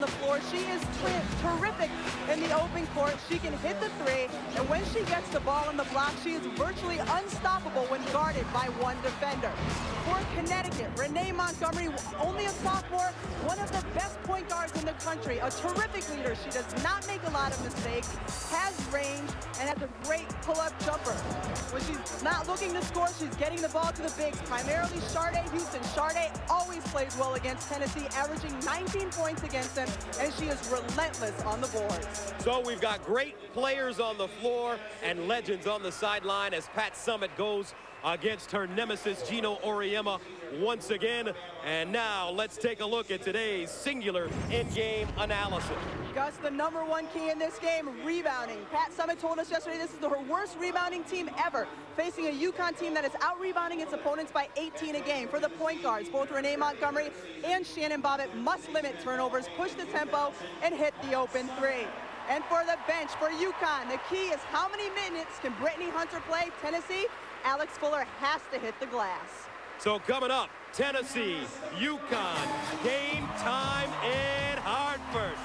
the floor. She is terrific in the open court. She can hit the three, and when she gets the ball in the block, she is virtually unstoppable when guarded by one defender. For Connecticut, Renee Montgomery, only a sophomore, one of the best point guards in the country, a terrific leader. She does not make a lot of mistakes, has range, and has a great pull-up jumper. When she's not looking to score, she's getting the ball to the bigs, primarily Sharday Houston. Sharday always plays well against Tennessee, averaging 19 points against them, and she is relentless on the boards. So we've got great players on the floor and legends on the sideline as Pat Summitt goes against her nemesis Gino Auriemma once again. And now let's take a look at today's singular in-game analysis. Gus, the #1 key in this game, rebounding. Pat Summitt told us yesterday this is her worst rebounding team ever, facing a UConn team that is out-rebounding its opponents by 18 a game. For the point guards, both Renee Montgomery and Shannon Bobbitt must limit turnovers, push the tempo, and hit the open three. And for the bench, for UConn, the key is how many minutes can Brittany Hunter play? Tennessee, Alex Fuller has to hit the glass. So coming up, Tennessee, UConn, game time in Hartford.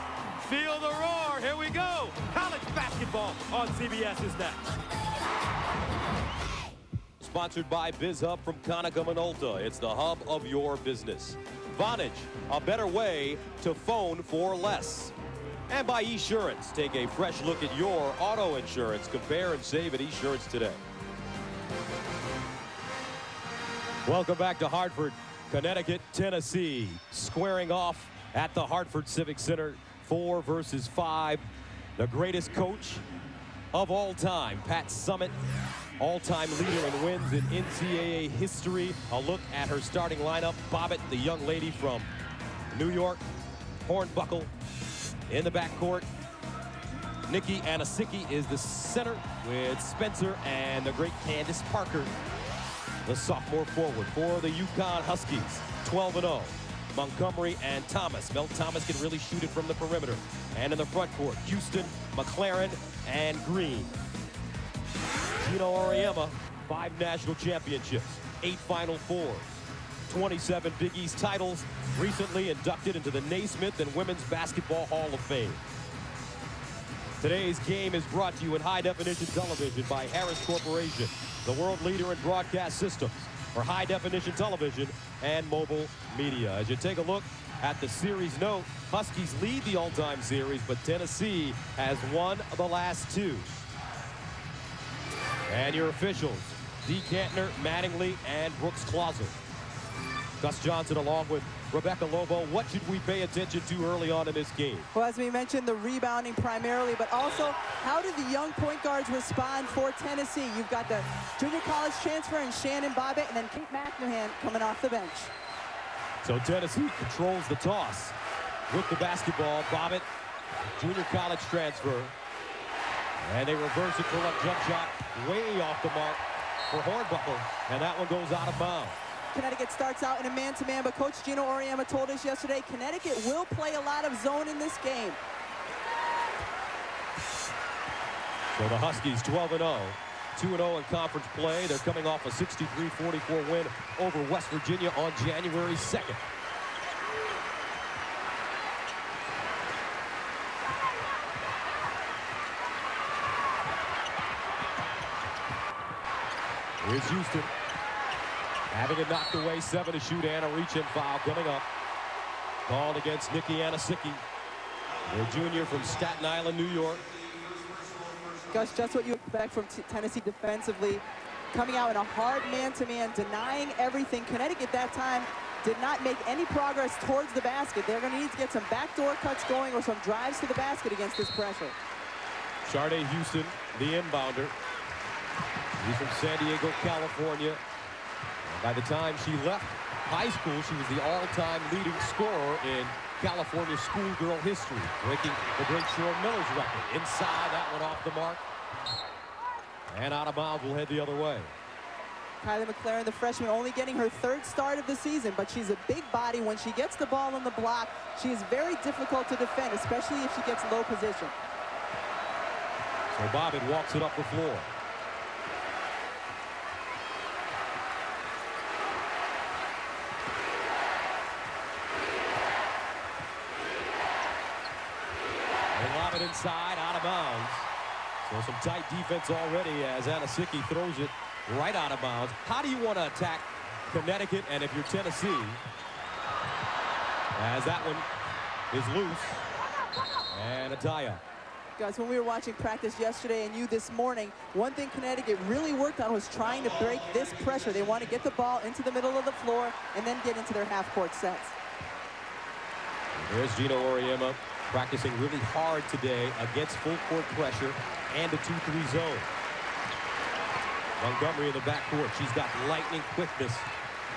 Feel the roar, here we go. College basketball on CBS is next. Sponsored by BizHub from Konica Minolta. It's the hub of your business. Vonage, a better way to phone for less. And by Esurance, take a fresh look at your auto insurance. Compare and save at Esurance today. Welcome back to Hartford, Connecticut, Tennessee, squaring off at the Hartford Civic Center, 4 versus 5. The greatest coach of all time, Pat Summitt, all-time leader in wins in NCAA history. A look at her starting lineup. Bobbitt, the young lady from New York, Hornbuckle in the backcourt. Nikki Anasicki is the center with Spencer and the great Candace Parker, the sophomore forward for the UConn Huskies, 12-0. Montgomery and Thomas. Mel Thomas can really shoot it from the perimeter. And in the front court, Houston, McLaren, and Green. Gino Auriemma, 5 national championships, 8 Final Fours, 27 Big East titles, recently inducted into the Naismith and Women's Basketball Hall of Fame. Today's game is brought to you in high-definition television by Harris Corporation, the world leader in broadcast systems for high-definition television and mobile media. As you take a look at the series note, Huskies lead the all-time series, but Tennessee has won the last 2. And your officials, Dee Kantner, Mattingly, and Brooks Clauser. Gus Johnson along with Rebecca Lobo. What should we pay attention to early on in this game? Well, as we mentioned, the rebounding primarily, but also how do the young point guards respond for Tennessee? You've got the junior college transfer in Shannon Bobbitt, and then Kate McMahon coming off the bench. So Tennessee controls the toss with the basketball. Bobbitt, junior college transfer. And they reverse it for a jump shot way off the mark for Hornbuckle, and that one goes out of bounds. Connecticut starts out in a man-to-man, but Coach Gino Auriemma told us yesterday Connecticut will play a lot of zone in this game. So the Huskies 12-0, 2-0 in conference play. They're coming off a 63-44 win over West Virginia on January 2nd. Here's Houston. Having it knocked away, 7 to shoot, and a reach-in foul coming up. Called against Nikki Anasicki, the junior from Staten Island, New York. Gus, just what you expect from Tennessee defensively. Coming out in a hard man-to-man, denying everything. Connecticut that time did not make any progress towards the basket. They're going to need to get some backdoor cuts going or some drives to the basket against this pressure. Sharday Houston, the inbounder. She's from San Diego, California. And by the time she left high school, she was the all-time leading scorer in California schoolgirl history, breaking the great Shore Miller's record. Inside, that one off the mark. And out of bounds, will head the other way. Kylie McLaren, the freshman, only getting her 3rd start of the season, but she's a big body. When she gets the ball on the block, she is very difficult to defend, especially if she gets low position. So Bobbitt walks it up the floor. They lob it inside, out of bounds. So some tight defense already as Anosike throws it right out of bounds. How do you want to attack Connecticut, and if you're Tennessee, as that one is loose, and a tie-up. Guys, when we were watching practice yesterday and you this morning, one thing Connecticut really worked on was trying to break this pressure. They want to get the ball into the middle of the floor and then get into their half-court sets. There's Gino Auriemma practicing really hard today against full-court pressure and a 2-3 zone. Montgomery in the backcourt. She's got lightning quickness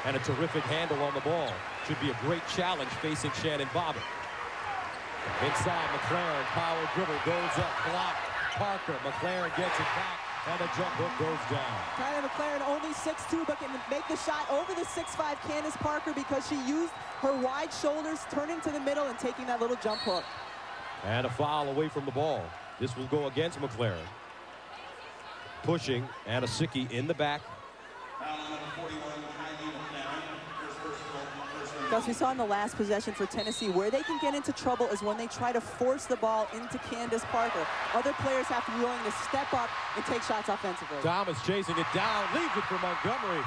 and a terrific handle on the ball. Should be a great challenge facing Shannon Bobbitt. Inside, McLaren, power dribble, goes up, block. Parker, McLaren gets it back, and the jump hook goes down. Tyler McLaren only 6'2", but can make the shot over the 6'5" Candace Parker because she used her wide shoulders, turning to the middle and taking that little jump hook. And a foul away from the ball. This will go against McLaren. Pushing, Anosike in the back. Gus, we saw in the last possession for Tennessee, where they can get into trouble is when they try to force the ball into Candace Parker. Other players have to be willing to step up and take shots offensively. Thomas chasing it down, leaves it for Montgomery.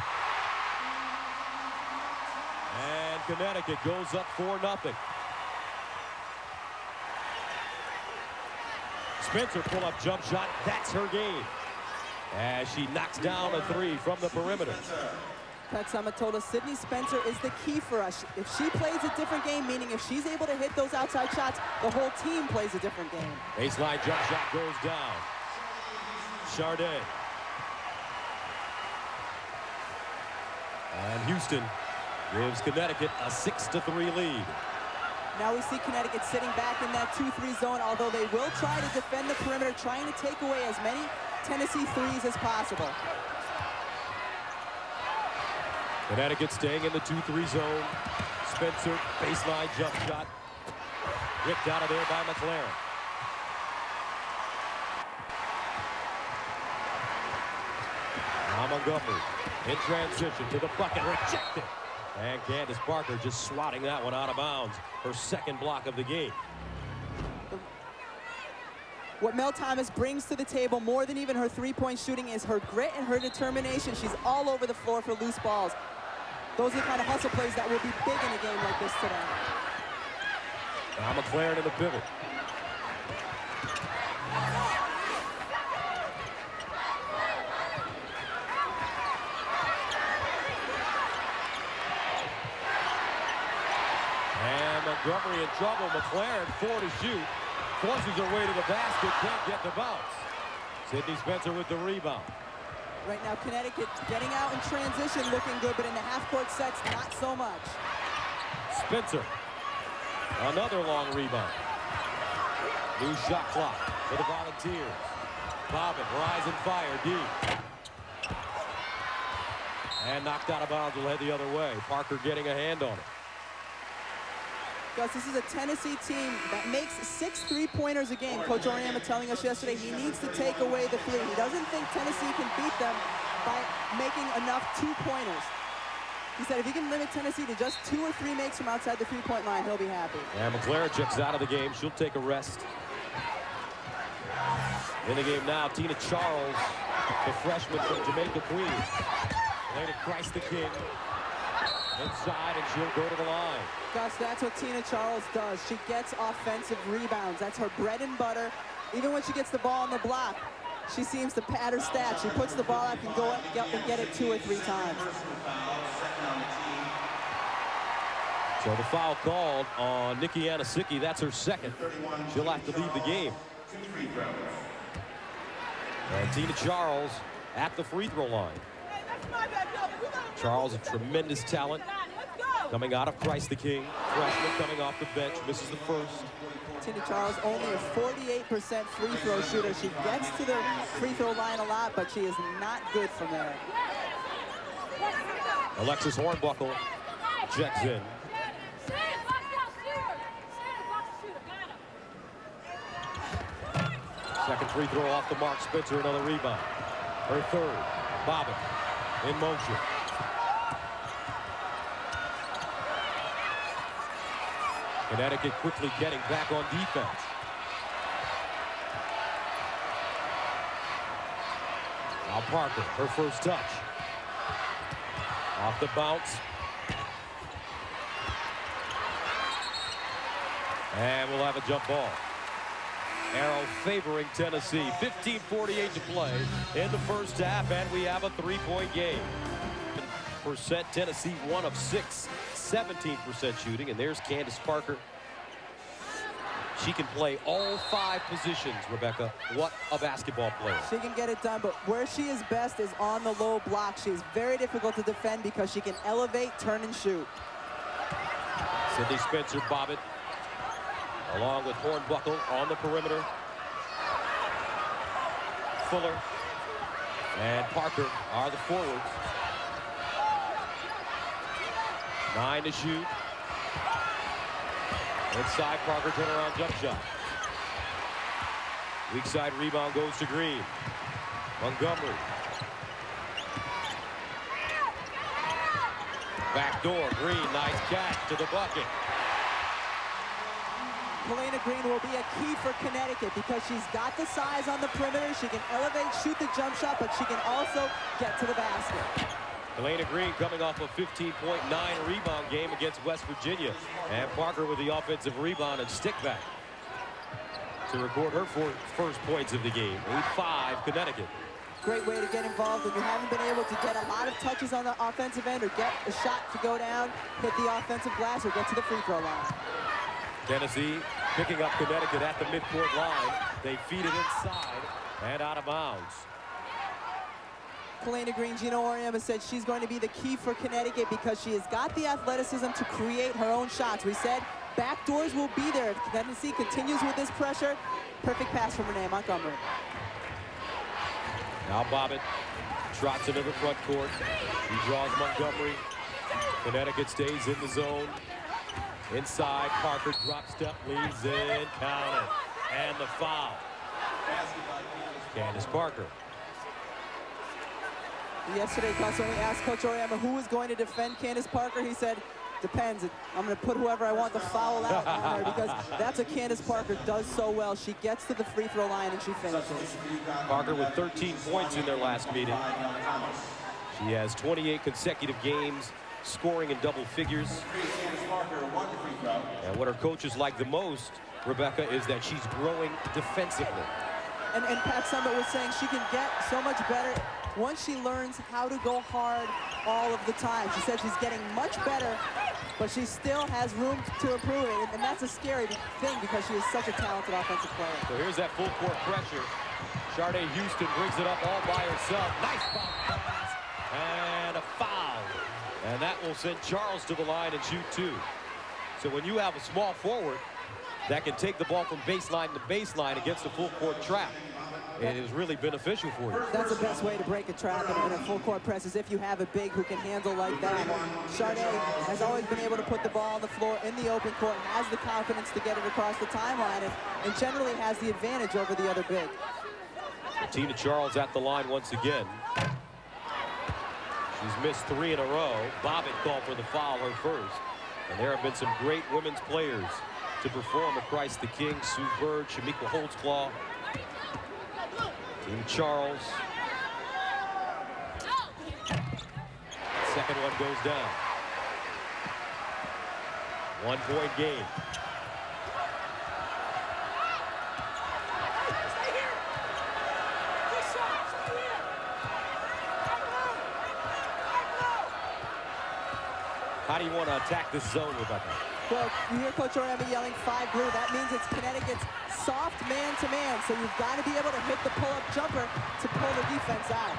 And Connecticut goes up 4-0. Spencer pull-up jump shot, that's her game. As she knocks down a 3 from the perimeter. Pat Summitt told us Sydney Spencer is the key for us. If she plays a different game, meaning if she's able to hit those outside shots, the whole team plays a different game. Baseline jump shot goes down. Charday. And Houston gives Connecticut a 6-3 lead. Now we see Connecticut sitting back in that 2-3 zone, although they will try to defend the perimeter, trying to take away as many Tennessee threes as possible. Connecticut staying in the 2-3 zone. Spencer, baseline jump shot. Ripped out of there by McLaren. Now Montgomery in transition to the bucket, rejected. And Candace Parker just swatting that one out of bounds. Her second block of the game. What Mel Thomas brings to the table more than even her three-point shooting is her grit and her determination. She's all over the floor for loose balls. Those are the kind of hustle plays that will be big in a game like this today. Now McLaren in the pivot. And Montgomery in trouble. McLaren 4 to shoot. Forces her way to the basket. Can't get the bounce. Sydney Spencer with the rebound. Right now, Connecticut getting out in transition, looking good, but in the half-court sets, not so much. Spencer, another long rebound. New shot clock for the Volunteers. Bobbitt, rise and fire, deep. And knocked out of bounds, will head the other way. Parker getting a hand on it. Gus, this is a Tennessee team that makes 6 3-pointers a game. Coach Auriemma telling us yesterday he needs to take away the 3. He doesn't think Tennessee can beat them by making enough 2-pointers. He said if he can limit Tennessee to just 2 or 3 makes from outside the 3-point line, he'll be happy. And McLaren checks out of the game. She'll take a rest. In the game now, Tina Charles, the freshman from Jamaica, Queens. Played at Christ the King. Inside, and she'll go to the line. Gus, that's what Tina Charles does. She gets offensive rebounds. That's her bread and butter. Even when she gets the ball on the block, she seems to pad her stats. She puts the ball up and go up and get it 2 or 3 times. So the foul called on Nikki Anosike. That's her second. She'll have to leave the game. And Tina Charles at the free throw line. Charles, a tremendous talent, coming out of Christ the King. Freshman coming off the bench, misses the first. Tina Charles only a 48% free throw shooter. She gets to the free throw line a lot, but she is not good from there. Alexis Hornbuckle checks in. Second free throw off the mark. Spencer another rebound. Her third. Bobbitt in motion. Connecticut quickly getting back on defense. Now Parker, her first touch. Off the bounce. And we'll have a jump ball. Arrow favoring Tennessee. 15:48 to play in the first half, and we have a 3-point game. Percent Tennessee 1 of 6, 17% shooting, and there's Candace Parker. She can play all 5 positions, Rebecca. What a basketball player. She can get it done, but where she is best is on the low block. She is very difficult to defend because she can elevate, turn, and shoot. Sydney Spencer-Bobbitt, along with Hornbuckle on the perimeter. Fuller and Parker are the forwards. 9 to shoot. Inside, Parker turnaround jump shot. Weak side rebound goes to Green. Montgomery. Backdoor, Green, nice catch to the bucket. Helena Green will be a key for Connecticut because she's got the size on the perimeter. She can elevate, shoot the jump shot, but she can also get to the basket. Helena Green coming off a 15.9 rebound game against West Virginia. And Parker with the offensive rebound and stick back to record her first points of the game. 8-5 Connecticut. Great way to get involved when you haven't been able to get a lot of touches on the offensive end or get a shot to go down, hit the offensive glass, or get to the free throw line. Tennessee picking up Connecticut at the midcourt line. They feed it inside and out of bounds. Helena Green, Gino Auriemma said she's going to be the key for Connecticut because she has got the athleticism to create her own shots. We said back doors will be there if Tennessee continues with this pressure. Perfect pass from Renee Montgomery. Now Bobbitt trots into the front court. He draws Montgomery. Connecticut stays in the zone. Inside, Parker drop step, leads in, count it, and the foul. Candace Parker. Yesterday, when we asked Coach Auriemma who was going to defend Candace Parker, he said, depends. I'm going to put whoever I want to foul out on her because that's what Candace Parker does so well. She gets to the free throw line and she finishes. Parker with 13 points in their last meeting. She has 28 consecutive games scoring in double figures. And what her coaches like the most, Rebecca, is that she's growing defensively. And Pat Summitt was saying she can get so much better once she learns how to go hard all of the time. She said she's getting much better, but she still has room to improve it. And that's a scary thing because she is such a talented offensive player. So here's that full court pressure. Sharday Houston brings it up all by herself. Nice ball pass and a foul. And that will send Charles to the line and shoot 2. So when you have a small forward that can take the ball from baseline to baseline against a full court trap, it is really beneficial for you. That's the best way to break a trap in a full court press is if you have a big who can handle like that. Sharday has always been able to put the ball on the floor in the open court and has the confidence to get it across the timeline and generally has the advantage over the other big. Tina Charles at the line once again. She's missed 3 in a row. Bobbitt called for the foul, her first. And there have been some great women's players to perform at Christ the King. Sue Bird, Shamika Holtzclaw, Tina Charles. Second one goes down. 1-point game. How do you want to attack this zone, Rebecca? Well, you hear Coach Auriemma yelling 5 blue. That means it's Connecticut's soft man-to-man. So you've got to be able to hit the pull-up jumper to pull the defense out.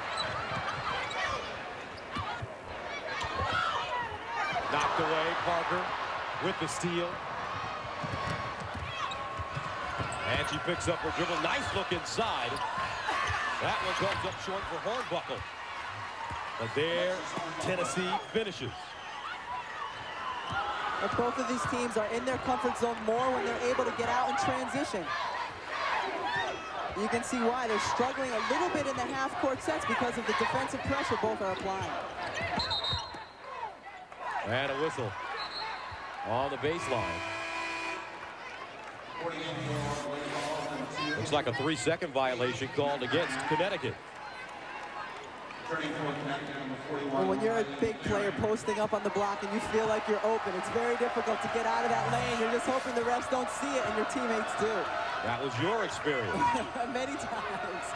Knocked away, Parker with the steal. And she picks up her dribble. Nice look inside. That one comes up short for Hornbuckle. But there, Tennessee finishes. But both of these teams are in their comfort zone more when they're able to get out in transition. You can see why they're struggling a little bit in the half-court sets because of the defensive pressure both are applying. And a whistle on the baseline. Looks like a 3-second violation called against Connecticut. Well, when you're a big player posting up on the block and you feel like you're open, it's very difficult to get out of that lane. You're just hoping the refs don't see it and your teammates do. That was your experience. Many times.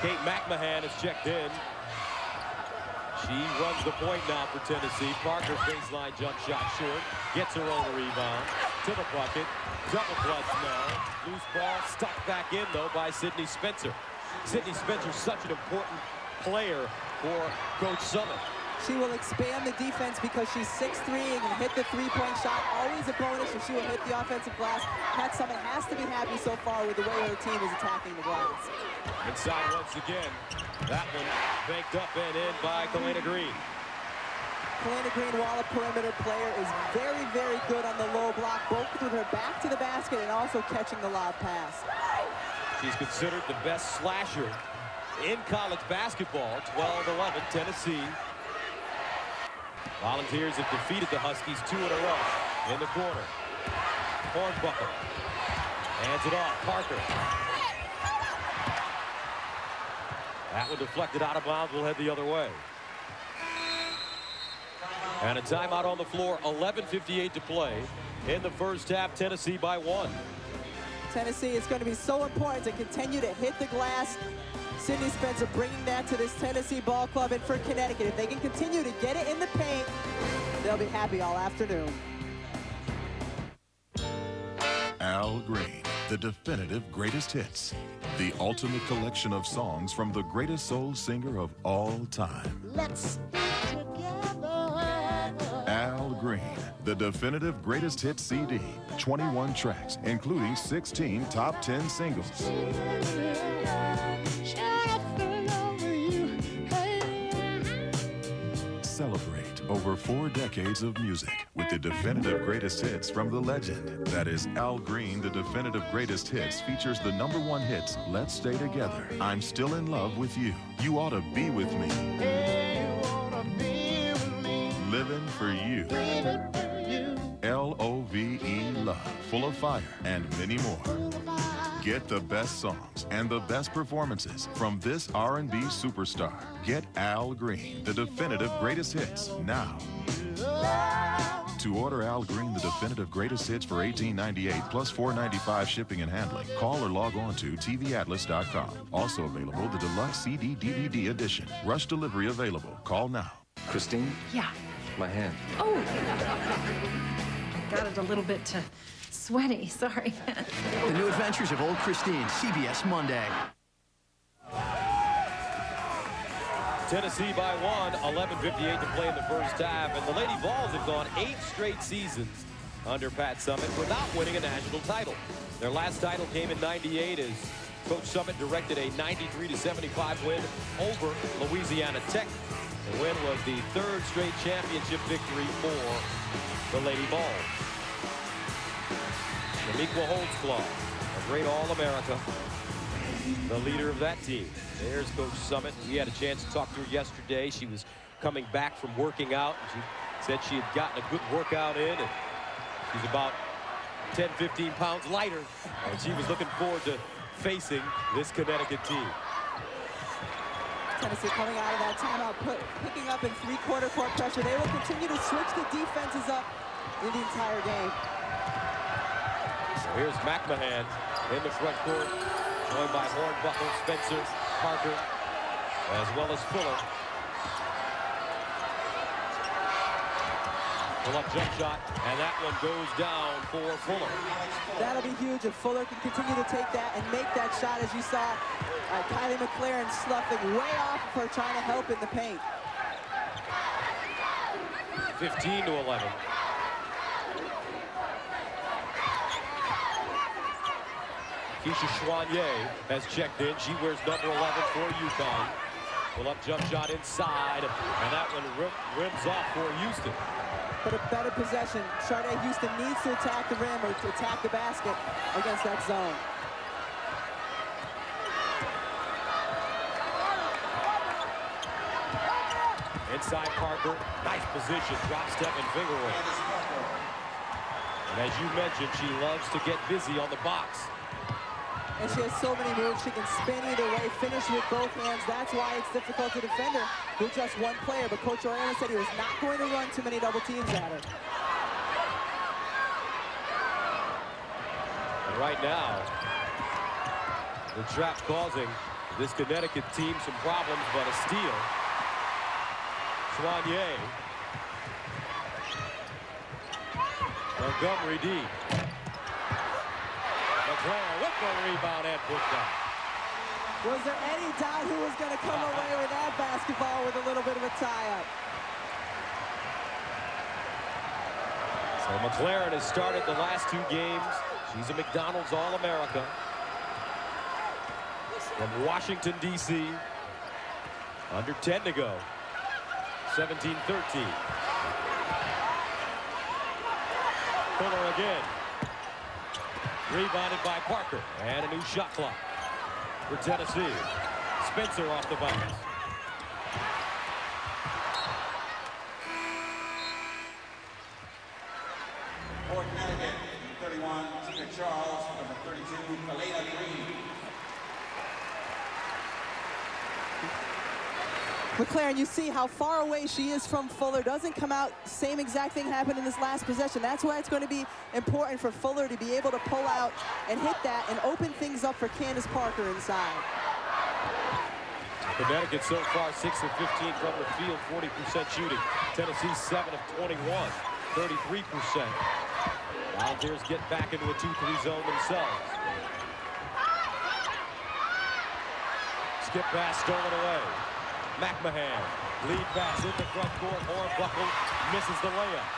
Kate McMahon has checked in. She runs the point now for Tennessee. Parker's baseline jump shot short. Gets her own rebound to the bucket. Double clutch now. Loose ball stuck back in, though, by Sydney Spencer. Sydney Spencer's such an important player for Coach Summit. She will expand the defense because she's 6'3" and can hit the three-point shot. Always a bonus if she will hit the offensive glass. Pat Summit has to be happy so far with the way her team is attacking the glass. Inside once again. That one banked up and in by Kalena Green. Kalena Green, while a perimeter player, is very, very good on the low block, both with her back to the basket and also catching the lob pass. She's considered the best slasher in college basketball. 12-11, Tennessee. Volunteers have defeated the Huskies 2 in a row. In the corner. Hornbuckle. Hands it off. Parker. That one deflected out of bounds. Will head the other way. And a timeout on the floor. 11:58 to play in the first half. Tennessee by 1. Tennessee is going to be so important to continue to hit the glass. Sydney Spencer bringing that to this Tennessee ball club, and for Connecticut, if they can continue to get it in the paint, they'll be happy all afternoon. Al Green, the definitive greatest hits. The ultimate collection of songs from the greatest soul singer of all time. Let's stay together. Al Green, the definitive greatest hits CD. 21 tracks, including 16 top 10 singles. Celebrate over 4 decades of music with the definitive greatest hits from the legend. That is Al Green, the definitive greatest hits features the #1 hits, Let's Stay Together, I'm Still in Love with You, You Ought to Be With Me, Living for You, L-O-V-E, Love, Full of Fire, and many more. Get the best songs and the best performances from this R&B superstar. Get Al Green, the definitive greatest hits, now. To order Al Green, the definitive greatest hits for $18.98 plus $4.95 shipping and handling, call or log on to TVAtlas.com. Also available, the deluxe CD DVD edition. Rush delivery available. Call now. Christine? Yeah. My hand. Oh, got it a little bit sweaty. Sorry. The New Adventures of Old Christine, CBS Monday. Tennessee by 1, 11:58 to play in the first half, and the Lady Vols have gone 8 straight seasons under Pat Summit without winning a national title. Their last title came in '98 as Coach Summit directed a 93-75 win over Louisiana Tech. The win was the 3rd straight championship victory for the Lady Vols. Shamiqua Holtzclaw, a great All-America, the leader of that team. There's Coach Summit. We had a chance to talk to her yesterday. She was coming back from working out, and she said she had gotten a good workout in, and she's about 10, 15 pounds lighter, and she was looking forward to facing this Connecticut team. Tennessee coming out of that timeout, picking up in three-quarter court pressure. They will continue to switch the defenses up in the entire game. So here's McMahon in the front court, joined by Hornbuckle, Spencer, Parker, as well as Fuller. Pull-up jump shot, and that one goes down for Fuller. That'll be huge if Fuller can continue to take that and make that shot, as you saw Kylie McLaren sloughing way off of her, trying to help in the paint. 15-11. Keisha Chouanier has checked in. She wears number 11 for UConn. Pull-up jump shot inside, and that one rims off for Houston. But a better possession. Sharday Houston needs to attack the rim or to attack the basket against that zone. Inside Parker, nice position, drop step and finger roll. And as you mentioned, she loves to get busy on the box. And she has so many moves. She can spin either way, finish with both hands. That's why it's difficult to defend her with just one player. But Coach Oriana said he was not going to run too many double teams at her. And right now, the trap causing this Connecticut team some problems, but a steal. Soigné. Montgomery deep. McClare with the rebound and put down. Was there any doubt who was going to come away with that basketball with a little bit of a tie-up? So McLaren has started the last 2 games. She's a McDonald's All-America. From Washington, D.C. Under 10 to go. 17-13. Fuller again. Rebounded by Parker. And a new shot clock for Tennessee. Spencer off the bounce. For Connecticut, 31, Tina Charles, number 32, Kalena Green. McLaren, you see how far away she is from Fuller. Doesn't come out. Same exact thing happened in this last possession. That's why it's going to be important for Fuller to be able to pull out and hit that and open things up for Candace Parker inside. Connecticut so far 6 of 15 from the field, 40% shooting. Tennessee 7 of 21, 33%. Volunteers get back into a 2-3 zone themselves. Skip pass stolen away. McMahon, lead pass in the front court. Hornbuckle misses the layup.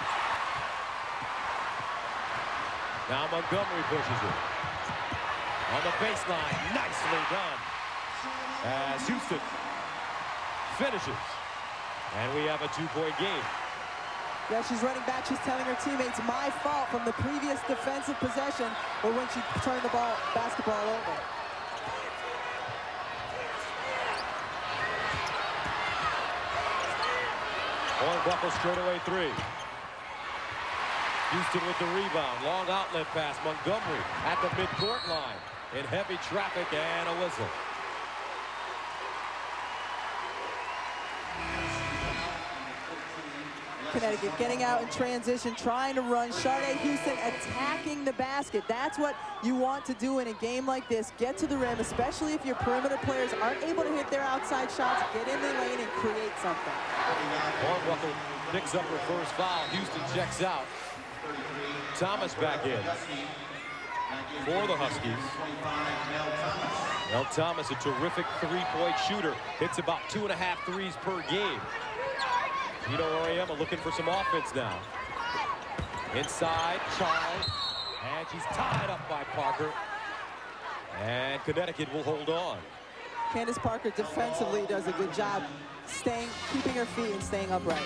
Now Montgomery pushes it. On the baseline, nicely done. As Houston finishes. And we have a 2-point game. Yeah, she's running back. She's telling her teammates, my fault from the previous defensive possession or when she turned the basketball over. Hornbuckle straightaway 3. Houston with the rebound. Long outlet pass. Montgomery at the midcourt line. In heavy traffic and a whistle. Connecticut getting out in transition, trying to run. Sade Houston attacking the basket. That's what you want to do in a game like this. Get to the rim, especially if your perimeter players aren't able to hit their outside shots. Get in the lane and create something. Hornbuckle picks up her first foul. Houston checks out. Thomas back in for the Huskies. Mel Thomas, a terrific 3-point shooter. Hits about 2.5 threes per game. Gino Auriemma looking for some offense now. Inside, Charles. And she's tied up by Parker. And Connecticut will hold on. Candace Parker defensively does a good job keeping her feet and staying upright.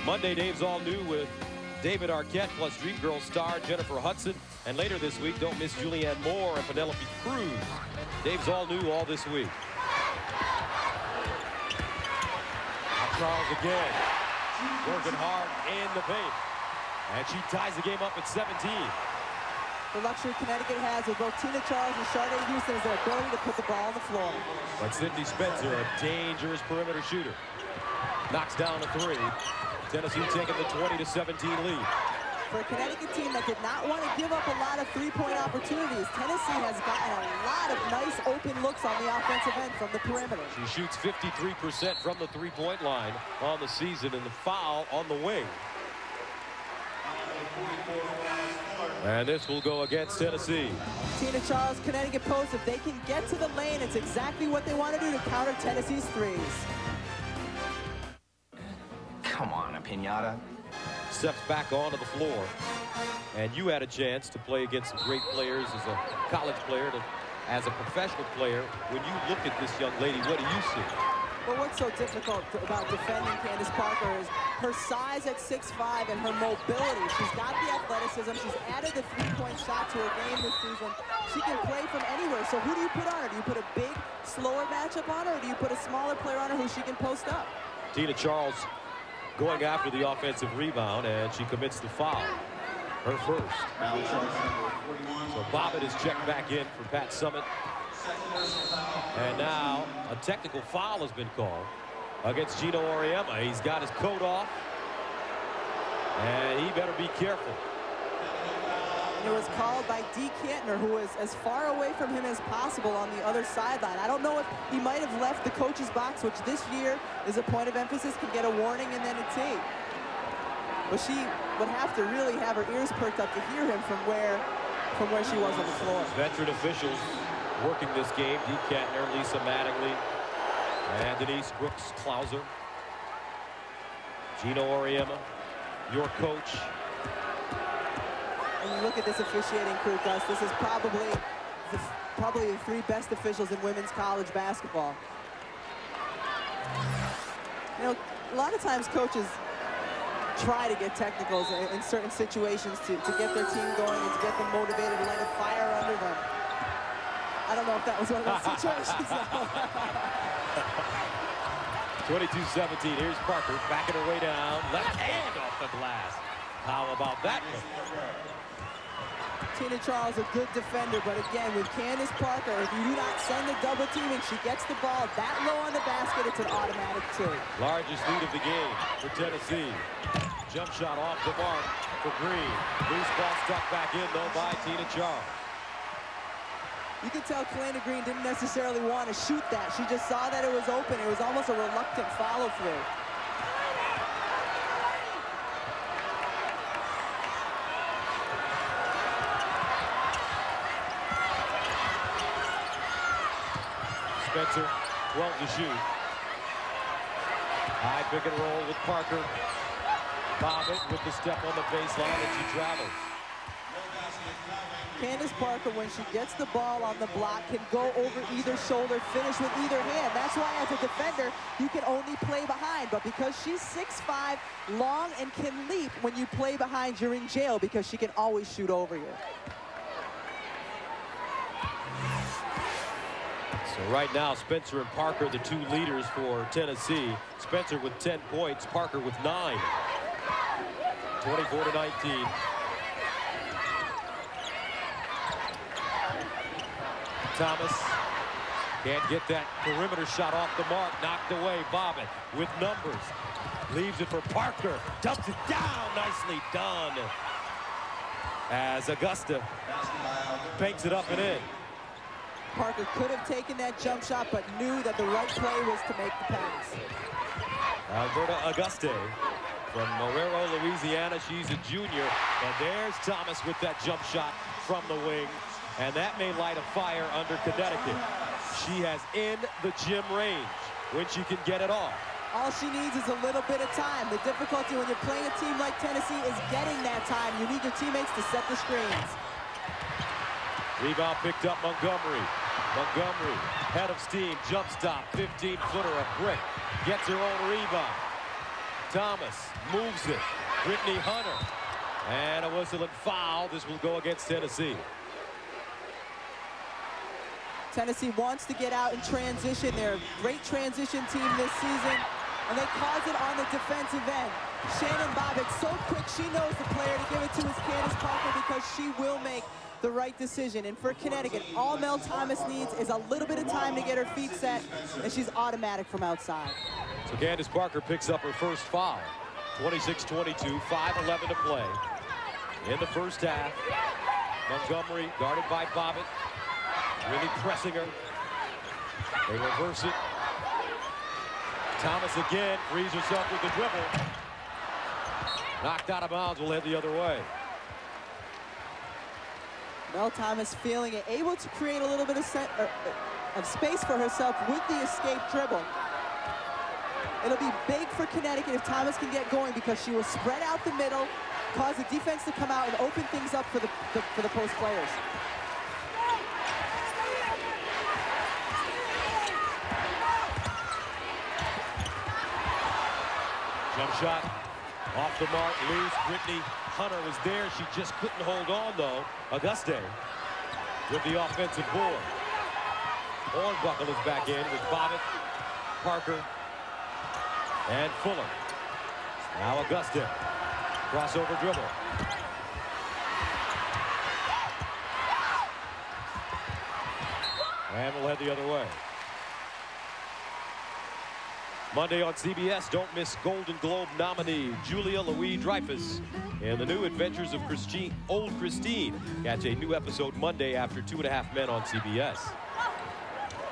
Monday, Dave's All New with David Arquette plus Dreamgirls star Jennifer Hudson. And later this week, don't miss Julianne Moore and Penelope Cruz. Dave's All New all this week. Now Charles again. Working hard in the paint. And she ties the game up at 17. The luxury Connecticut has with both Tina Charles and Sade Houston is their ability to put the ball on the floor. But Sydney Spencer, a dangerous perimeter shooter. Knocks down a 3. Tennessee taking the 20-17 lead. For a Connecticut team that did not want to give up a lot of 3-point opportunities, Tennessee has gotten a lot of nice open looks on the offensive end from the perimeter. She shoots 53% from the 3-point line on the season, and the foul on the wing. And this will go against Tennessee. Tina Charles, Connecticut post. If they can get to the lane, it's exactly what they want to do to counter Tennessee's threes. Come on, a piñata. Steps back onto the floor. And you had a chance to play against some great players as a college player, as a professional player. When you look at this young lady, what do you see? Well, what's so difficult about defending Candace Parker is her size at 6'5" and her mobility. She's got the athleticism. She's added the 3-point shot to her game this season. She can play from anywhere. So who do you put on her? Do you put a big, slower matchup on her, or do you put a smaller player on her who she can post up? Tina Charles going after the offensive rebound, and she commits the foul. her first. Foul choice number 41. So Bobbitt is checked back in for Pat Summitt. Second personal foul. And now a technical foul has been called against Gino Auriemma. He's got his coat off. And he better be careful. And it was called by D. Cantner, who was as far away from him as possible on the other sideline. I don't know if he might have left the coach's box, which this year is a point of emphasis, could get a warning and then a tee. But she would have to really have her ears perked up to hear him from where she was on the floor. Veteran officials working this game. Dee Kantner, Lisa Mattingly, and Denise Brooks-Klauser. Gino Auriemma, your coach. And you look at this officiating crew, Gus, this is probably the three best officials in women's college basketball. You know, a lot of times coaches try to get technicals in certain situations to get their team going and to get them motivated, to light a fire under them. I don't know if that was one of those situations. 22-17. Here's Parker backing her way down. Left hand off the glass. How about that one? Tina Charles, a good defender, but again, with Candace Parker, if you do not send the double team and she gets the ball that low on the basket, it's an automatic two. Largest lead of the game for Tennessee. Jump shot off the mark for Green. Loose ball stuck back in, though, by Tina Charles. You can tell Kalena Green didn't necessarily want to shoot that. She just saw that it was open. It was almost a reluctant follow-through. Spencer, 12 to shoot. High pick and roll with Parker. Bobbitt with the step on the baseline, and she travels. Candace Parker, when she gets the ball on the block, can go over either shoulder, finish with either hand. That's why, as a defender, you can only play behind. But because she's 6'5", long, and can leap, when you play behind, you're in jail because she can always shoot over you. So right now, Spencer and Parker, the two leaders for Tennessee. Spencer with 10 points, Parker with 9. 24-19. Thomas can't get that perimeter shot off the mark. Knocked away. Bobbitt with numbers. Leaves it for Parker. Dumps it down. Nicely done. As Augusta banks it up and in. Parker could have taken that jump shot, but knew that the right play was to make the pass. Alberta Auguste from Marrero, Louisiana. She's a junior. And there's Thomas with that jump shot from the wing. And that may light a fire under Connecticut. She has in the gym range when she can get it off. All she needs is a little bit of time. The difficulty when you're playing a team like Tennessee is getting that time. You need your teammates to set the screens. Rebound picked up Montgomery. Montgomery, head of steam, jump stop, 15-footer, a brick. Gets her own rebound. Thomas moves it. Brittany Hunter. And a whistle and foul. This will go against Tennessee. Tennessee wants to get out in transition. They're a great transition team this season, and they cause it on the defensive end. Shannon Bobbitt, so quick, she knows the player to give it to is Candace Parker because she will make the right decision. And for Connecticut, all Mel Thomas needs is a little bit of time to get her feet set, and she's automatic from outside. So Candace Parker picks up her first foul. 26-22, 5:11 to play in the first half. Montgomery guarded by Bobbitt. Really pressing her. They reverse it. Thomas again frees herself with the dribble. Knocked out of bounds, will head the other way. Mel Thomas feeling it, able to create a little bit of space for herself with the escape dribble. It'll be big for Connecticut if Thomas can get going because she will spread out the middle, cause the defense to come out and open things up for the post players. Jump shot off the mark, loose. Brittany Hunter was there. She just couldn't hold on, though. Auguste with the offensive board. Hornbuckle is back in with Bobbitt, Parker, and Fuller. Now Auguste. Crossover dribble. And we'll head the other way. Monday on CBS, don't miss Golden Globe nominee Julia Louis-Dreyfus in the new adventures of Old Christine. Catch a new episode Monday after 2.5 Men on CBS.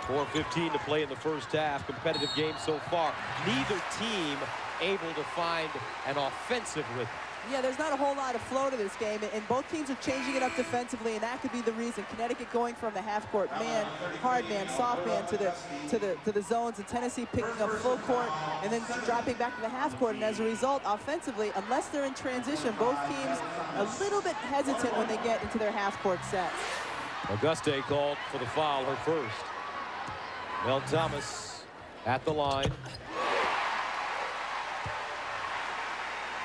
4:15 to play in the first half. Competitive game so far. Neither team able to find an offensive rhythm. Yeah, there's not a whole lot of flow to this game, and both teams are changing it up defensively, and that could be the reason. Connecticut going from the half-court man, hard man, soft man to the zones, and Tennessee picking up full court and then dropping back to the half-court. And as a result, offensively, unless they're in transition, both teams a little bit hesitant when they get into their half-court sets. Auguste called for the foul, her first. Mel Thomas at the line.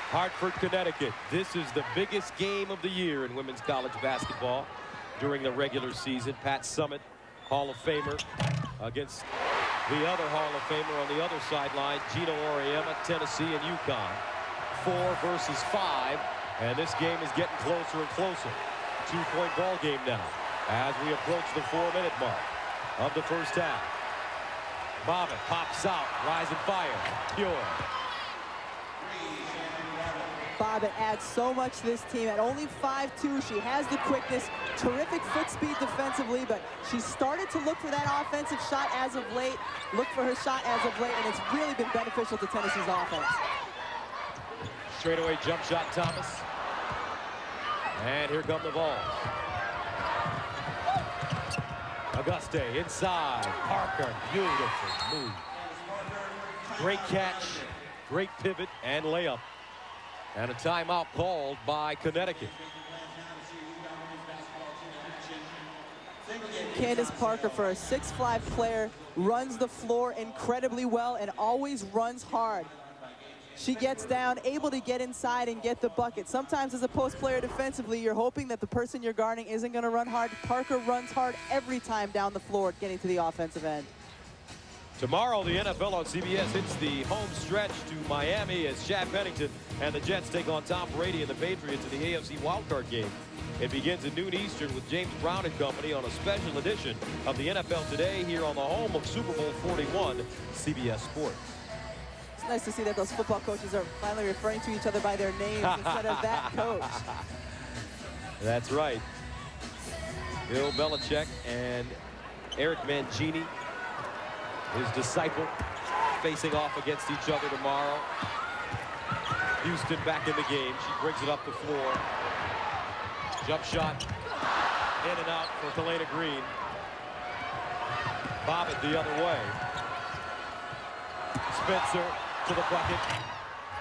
Hartford, Connecticut. This is the biggest game of the year in women's college basketball during the regular season. Pat Summitt, Hall of Famer, against the other Hall of Famer on the other sideline, Gino Auriemma, Tennessee and UConn. 4 versus 5, and this game is getting closer and closer. 2-point ball game now as we approach the 4-minute mark of the first half. Bobbitt pops out, rise and fire, pure. Bobbitt adds so much to this team. At only 5'2", she has the quickness, terrific foot speed defensively, but she started to look for that offensive shot as of late, look for her shot as of late, and it's really been beneficial to Tennessee's offense. Straightaway jump shot, Thomas. And here come the balls. Auguste inside. Parker, beautiful move. Great catch, great pivot, and layup. And a timeout called by Connecticut. Candace Parker, for a 6'5" player, runs the floor incredibly well and always runs hard. She gets down, able to get inside and get the bucket. Sometimes as a post player defensively, you're hoping that the person you're guarding isn't going to run hard. Parker runs hard every time down the floor getting to the offensive end. Tomorrow, the NFL on CBS hits the home stretch to Miami as Chad Pennington and the Jets take on Tom Brady and the Patriots in the AFC wildcard game. It begins at noon Eastern with James Brown and company on a special edition of the NFL Today here on the home of Super Bowl 41, CBS Sports. It's nice to see that those football coaches are finally referring to each other by their names instead of that coach. That's right. Bill Belichick and Eric Mangini, his disciple, facing off against each other tomorrow. Houston back in the game. She brings it up the floor. Jump shot. In and out for Kalena Green. Bobbitt the other way. Spencer to the bucket.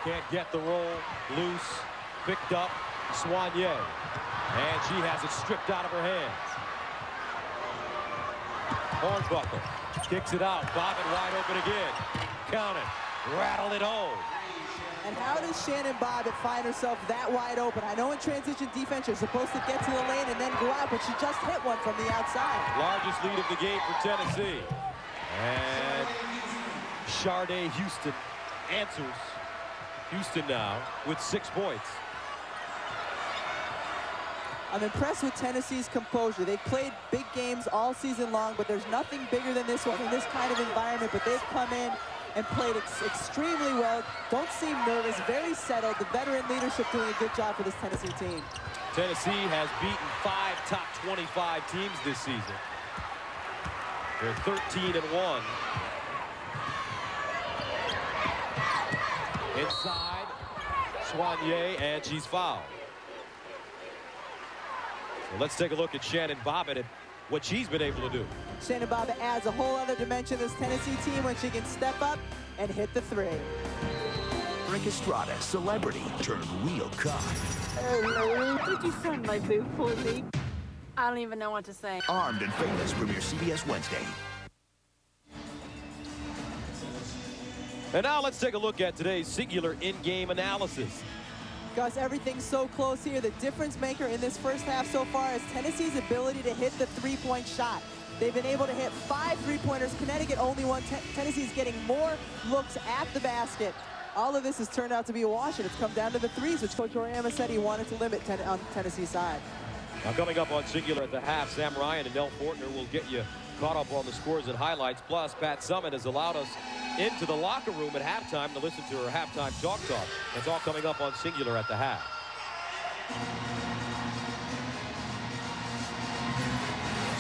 Can't get the roll. Loose. Picked up. Soigné. And she has it stripped out of her hands. Hornbuckle. Kicks it out. Bobbitt wide open again. Count it. Rattle it home. And how does Shannon Bobbitt find herself that wide open? I know in transition defense you're supposed to get to the lane and then go out, but she just hit one from the outside. Largest lead of the game for Tennessee. And Sharday Houston answers. Houston now with 6 points. I'm impressed with Tennessee's composure. They've played big games all season long, but there's nothing bigger than this one in this kind of environment. But they've come in and played extremely well. Don't seem nervous, very settled. The veteran leadership doing a good job for this Tennessee team. Tennessee has beaten 5 top 25 teams this season. They're 13-1. Inside, Soigné, and she's fouled. So let's take a look at Shannon Bobbitt and what she's been able to do. Shannon Bobbitt adds a whole other dimension to this Tennessee team when she can step up and hit the three. Rick Estrada, celebrity turned real cop. Did you send my boo for me? I don't even know what to say. Armed and Famous premiere CBS Wednesday. And now let's take a look at today's singular in-game analysis. Gus, everything's so close here. The difference maker in this first half so far is Tennessee's ability to hit the three-point shot. They've been able to hit 5 three-pointers. Connecticut only one. Tennessee's getting more looks at the basket. All of this has turned out to be a wash, and it's come down to the threes, which Coach Auriemma said he wanted to limit on Tennessee's side. Now coming up on Singular at the half, Sam Ryan and Nell Fortner will get you caught up on the scores and highlights. Plus, Pat Summitt has allowed us into the locker room at halftime to listen to her halftime talk. That's all coming up on Singular at the half.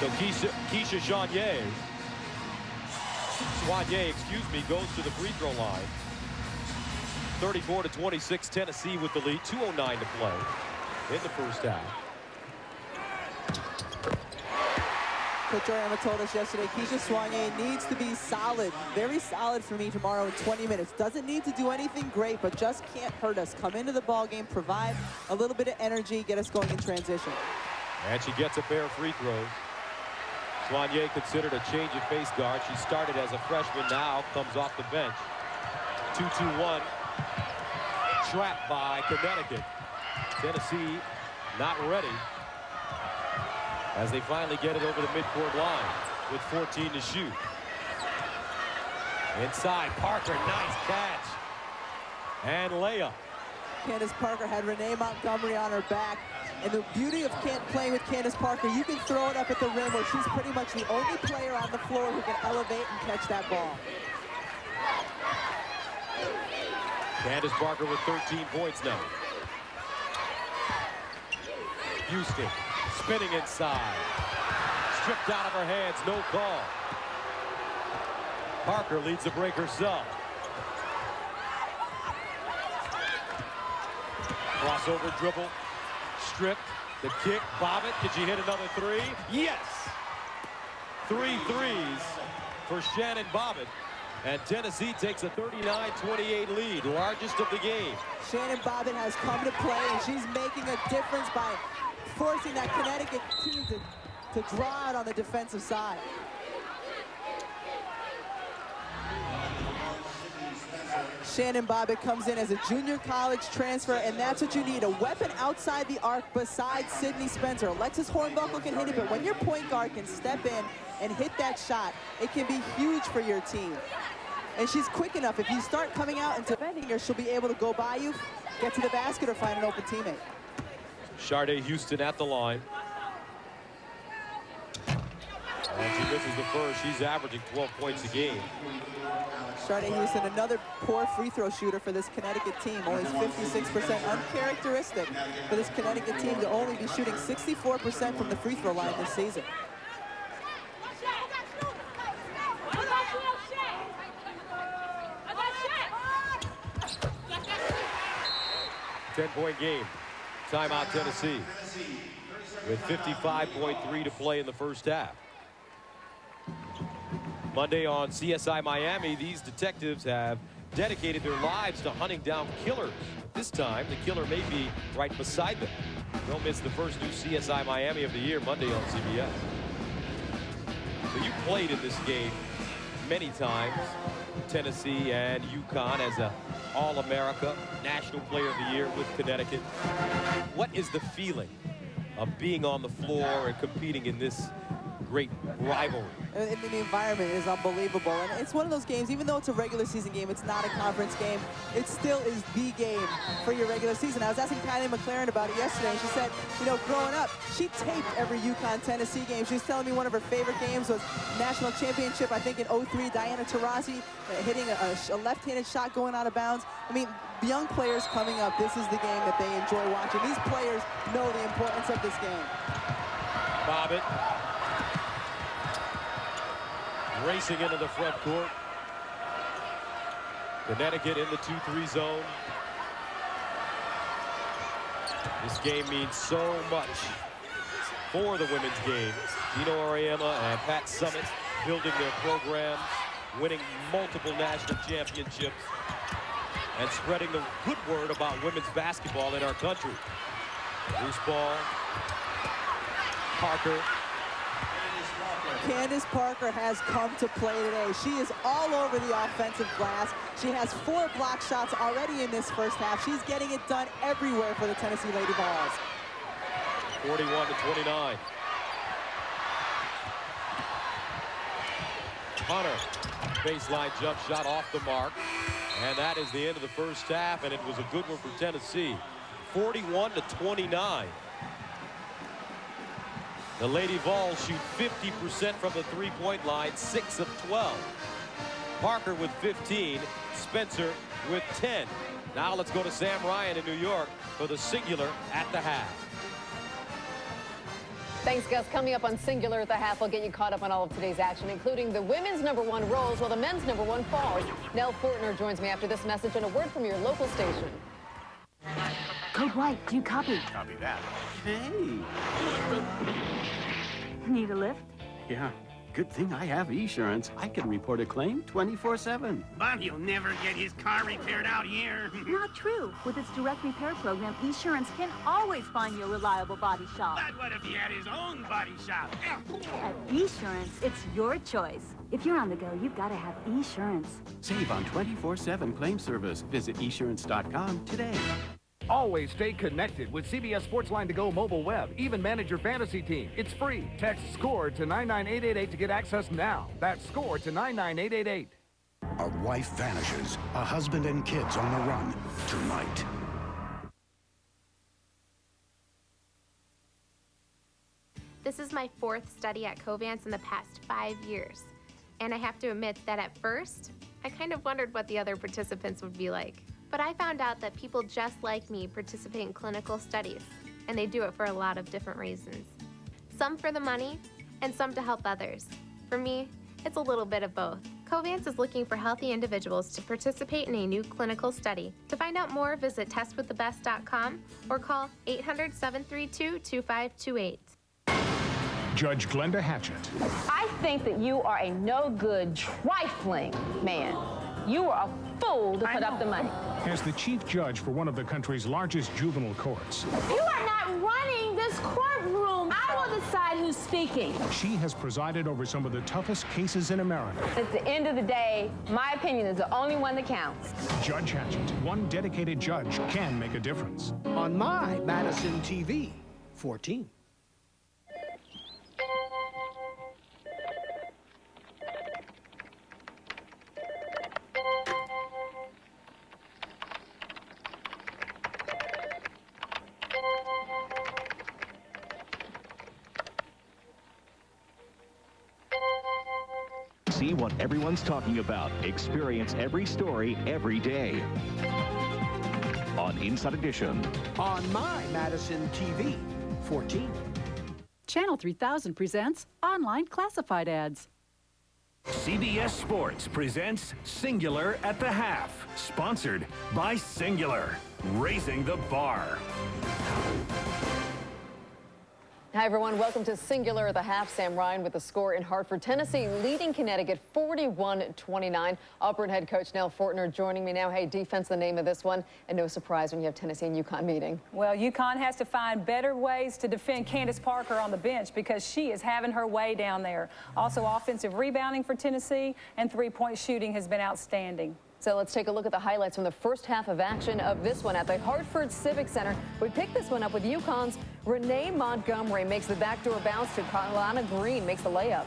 So Keisha Soignier, goes to the free throw line. 34-26, Tennessee with the lead. 2:09 to play in the first half. Coach Ariema told us yesterday, Keisha Soignier needs to be solid, very solid for me tomorrow in 20 minutes. Doesn't need to do anything great, but just can't hurt us. Come into the ball game, provide a little bit of energy, get us going in transition. And she gets a pair of free throws. Soignier considered a change of face guard. She started as a freshman, now comes off the bench. 2-2-1. Trapped by Connecticut. Tennessee not ready as they finally get it over the midcourt line with 14 to shoot. Inside, Parker, nice catch. And layup. Candace Parker had Renee Montgomery on her back. And the beauty of playing with Candace Parker, you can throw it up at the rim where she's pretty much the only player on the floor who can elevate and catch that ball. Candace Parker with 13 points now. Houston spinning inside. Stripped out of her hands, no call. Parker leads the break herself. Crossover dribble. Stripped. The kick. Bobbitt. Can she hit another three? Yes! 3 threes for Shannon Bobbitt. And Tennessee takes a 39-28 lead, largest of the game. Shannon Bobbitt has come to play, and she's making a difference by forcing that Connecticut team to draw out on the defensive side. Shannon Bobbitt comes in as a junior college transfer, and that's what you need, a weapon outside the arc besides Sydney Spencer. Alexis Hornbuckle can hit it, but when your point guard can step in and hit that shot, it can be huge for your team. And she's quick enough. If you start coming out and defending her, she'll be able to go by you, get to the basket, or find an open teammate. Sharday Houston at the line. And she misses the first. She's averaging 12 points a game. Sharday Houston, another poor free throw shooter for this Connecticut team. Only 56%, uncharacteristic for this Connecticut team to only be shooting 64% from the free throw line this season. 10-point game. Timeout Tennessee with 55.3 to play in the first half. Monday on CSI Miami, these detectives have dedicated their lives to hunting down killers. This time, the killer may be right beside them. Don't miss the first new CSI Miami of the year, Monday on CBS. So you played in this game many times, Tennessee and UConn, as a All-America, National Player of the Year with Connecticut. What is the feeling of being on the floor and competing in this great rivalry? The environment is unbelievable, and it's one of those games, even though it's a regular season game, it's not a conference game, it still is the game for your regular season. I was asking Kylie McLaren about it yesterday, and she said, you know, growing up, she taped every UConn-Tennessee game. She was telling me one of her favorite games was national championship, I think in '03, Diana Taurasi hitting a left-handed shot going out of bounds. I mean, young players coming up, this is the game that they enjoy watching. These players know the importance of this game. Bobbitt racing into the front court. Connecticut in the 2-3 zone. This game means so much for the women's game. Dino Ariema and Pat Summitt building their programs, winning multiple national championships, and spreading the good word about women's basketball in our country. Loose ball. Parker. Candace Parker has come to play today. She is all over the offensive glass. She has 4 block shots already in this first half. She's getting it done everywhere for the Tennessee Lady Vols. 41-29. Hunter, baseline jump shot off the mark. And that is the end of the first half, and it was a good one for Tennessee. 41-29. The Lady Vols shoot 50% from the three-point line, 6 of 12. Parker with 15, Spencer with 10. Now let's go to Sam Ryan in New York for the Singular at the half. Thanks, Gus. Coming up on Singular at the half, we'll get you caught up on all of today's action, including the women's #1 rolls while the men's #1 falls. Nell Fortner joins me after this message and a word from your local station. Code White, do you copy? Copy that. Hey. Need a lift? Yeah. Good thing I have Esurance. I can report a claim 24/7. But he'll never get his car repaired out here. Not true. With its direct repair program, Esurance can always find you a reliable body shop. But what if he had his own body shop? At Esurance, it's your choice. If you're on the go, you've got to have Esurance. Save on 24/7 claim service. Visit esurance.com today. Always stay connected with CBS Sports Line to Go mobile web. Even manage your fantasy team. It's free. Text SCORE to 99888 to get access now. That's SCORE to 99888. A wife vanishes. A husband and kids on the run tonight. This is my 4th study at Covance in the past 5 years. And I have to admit that at first, I kind of wondered what the other participants would be like. But I found out that people just like me participate in clinical studies, and they do it for a lot of different reasons. Some for the money, and some to help others. For me, it's a little bit of both. Covance is looking for healthy individuals to participate in a new clinical study. To find out more, visit testwiththebest.com or call 800-732-2528. Judge Glenda Hatchett. I think that you are a no-good, trifling man. You are a fool to put up the money. As the chief judge for one of the country's largest juvenile courts. You are not running this courtroom. I will decide who's speaking. She has presided over some of the toughest cases in America. At the end of the day, my opinion is the only one that counts. Judge Hatchett, one dedicated judge can make a difference. On my Madison TV, 14. See what everyone's talking about. Experience every story every day. On Inside Edition. On my Madison TV, 14. Channel 3000 presents online classified ads. CBS Sports presents Singular at the Half. Sponsored by Singular. Raising the bar. Hi, everyone. Welcome to Singular at the Half. Sam Ryan with the score in Hartford, Tennessee, leading Connecticut 41-29. Auburn head coach Nell Fortner joining me now. Hey, defense, the name of this one. And no surprise when you have Tennessee and UConn meeting. Well, UConn has to find better ways to defend Candace Parker on the bench because she is having her way down there. Also, offensive rebounding for Tennessee and three-point shooting has been outstanding. So let's take a look at the highlights from the first half of action of this one at the Hartford Civic Center. We picked this one up with UConn's Renee Montgomery makes the backdoor bounce to Kalana Green, makes the layup.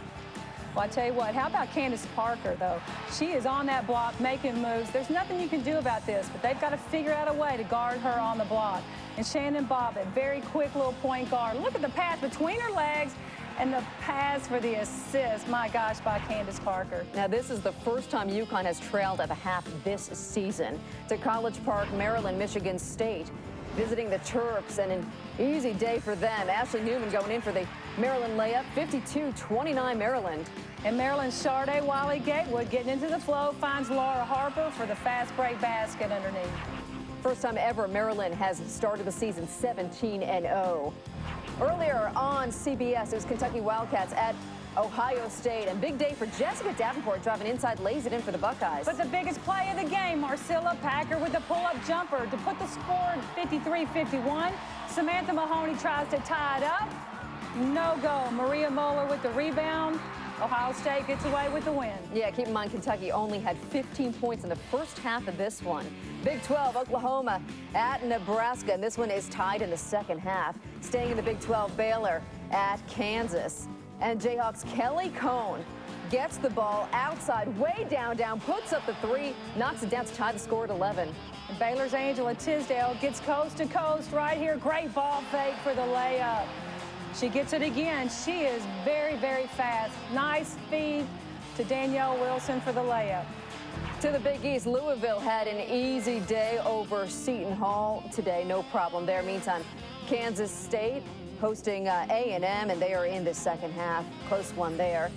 Well, I tell you what, how about Candace Parker, though? She is on that block, making moves. There's nothing you can do about this, but they've got to figure out a way to guard her on the block. And Shannon Bobbitt, very quick little point guard. Look at the pass between her legs. And the pass for the assist, my gosh, by Candace Parker. Now, this is the first time UConn has trailed at the half this season. To College Park, Maryland, Michigan State, visiting the Terps, and an easy day for them. Ashley Newman going in for the Maryland layup, 52-29 Maryland. And Maryland's Sade Wiley Gatewood getting into the flow, finds Laura Harper for the fast break basket underneath. First time ever Maryland has started the season 17-0. Earlier on CBS, it was Kentucky Wildcats at Ohio State. And big day for Jessica Davenport, driving inside, lays it in for the Buckeyes. But the biggest play of the game, Marcilla Packer with the pull-up jumper to put the score 53-51. Samantha Mahoney tries to tie it up. No go. Maria Moeller with the rebound. Ohio State gets away with the win. Yeah, keep in mind, Kentucky only had 15 points in the first half of this one. Big 12, Oklahoma at Nebraska, and this one is tied in the second half. Staying in the Big 12, Baylor at Kansas. And Jayhawks' Kelly Cohn gets the ball outside, way down, puts up the three, knocks it down to tie the score at 11. And Baylor's Angela Tisdale gets coast to coast right here. Great ball fake for the layup. She gets it again. She is very, very fast. Nice feed to Danielle Wilson for the layup. To the Big East, Louisville had an easy day over Seton Hall today. No problem there. Meantime, Kansas State hosting A&M, and they are in the second half. Close one there.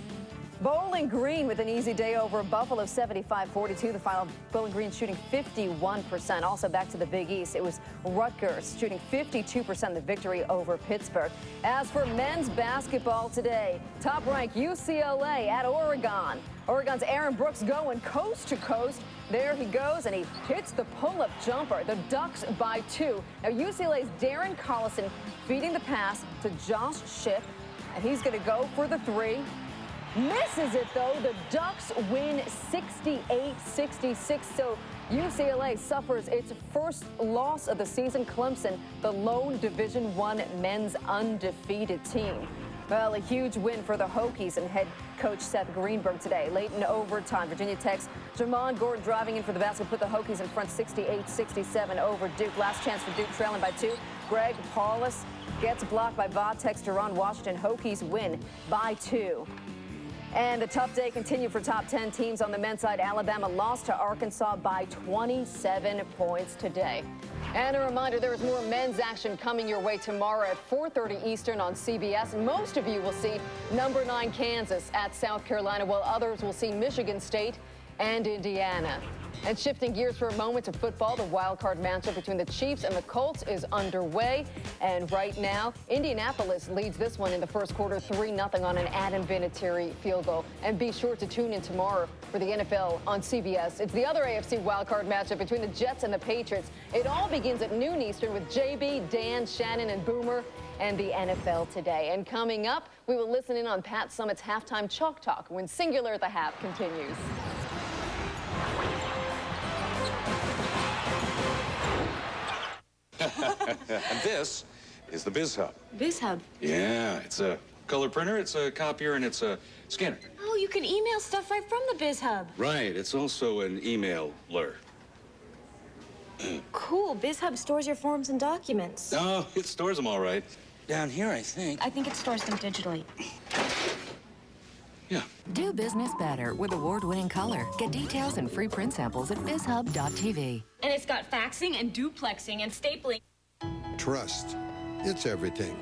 Bowling Green with an easy day over Buffalo, 75-42. The final, Bowling Green shooting 51%. Also back to the Big East, it was Rutgers shooting 52% the victory over Pittsburgh. As for men's basketball today, top-ranked UCLA at Oregon. Oregon's Aaron Brooks going coast to coast. There he goes, and he hits the pull-up jumper. The Ducks by 2. Now UCLA's Darren Collison feeding the pass to Josh Shipp, and he's going to go for the 3. Misses it, though. The Ducks win 68-66. So UCLA suffers its first loss of the season. Clemson, the lone Division I men's undefeated team. Well, a huge win for the Hokies and head coach Seth Greenberg today. Late in overtime, Virginia Tech's Jamon Gordon driving in for the basket, put the Hokies in front 68-67 over Duke. Last chance for Duke, trailing by 2. Greg Paulus gets blocked by Va-Tech's Deron Washington. Hokies win by 2. And the tough day continued for top 10 teams on the men's side. Alabama lost to Arkansas by 27 points today. And a reminder, there is more men's action coming your way tomorrow at 4:30 Eastern on CBS. Most of you will see number 9 Kansas at South Carolina, while others will see Michigan State and Indiana. And shifting gears for a moment to football, the wild card matchup between the Chiefs and the Colts is underway. And right now, Indianapolis leads this one in the first quarter 3-0 on an Adam Vinatieri field goal. And be sure to tune in tomorrow for the NFL on CBS. It's the other AFC wild card matchup between the Jets and the Patriots. It all begins at noon Eastern with JB, Dan, Shannon, and Boomer and the NFL today. And coming up, we will listen in on Pat Summitt's halftime chalk talk when Singular at the Half continues. And this is the BizHub. BizHub? Yeah, it's a color printer, it's a copier, and it's a scanner. Oh, you can email stuff right from the BizHub. Right, it's also an emailer. Cool. BizHub stores your forms and documents. Oh, it stores them all right. Down here, I think. I think it stores them digitally. Yeah. Do business better with award-winning color. Get details and free print samples at bizhub.tv. And it's got faxing and duplexing and stapling. Trust. It's everything.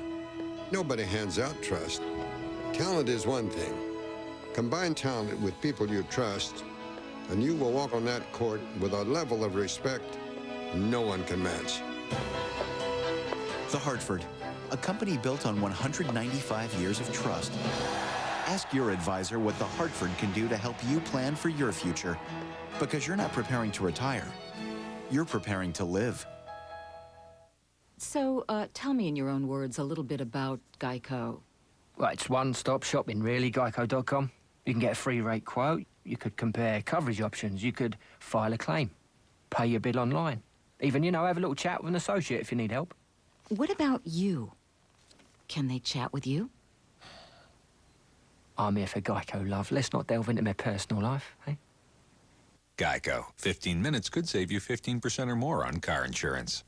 Nobody hands out trust. Talent is one thing. Combine talent with people you trust, and you will walk on that court with a level of respect no one can match. The Hartford, a company built on 195 years of trust. Ask your advisor what The Hartford can do to help you plan for your future. Because you're not preparing to retire. You're preparing to live. So, tell me in your own words a little bit about Geico. Well, it's one-stop shopping, really, Geico.com. You can get a free rate quote. You could compare coverage options. You could file a claim, pay your bill online. Even, have a little chat with an associate if you need help. What about you? Can they chat with you? I'm here for Geico, love. Let's not delve into my personal life, eh? Geico. 15 minutes could save you 15% or more on car insurance.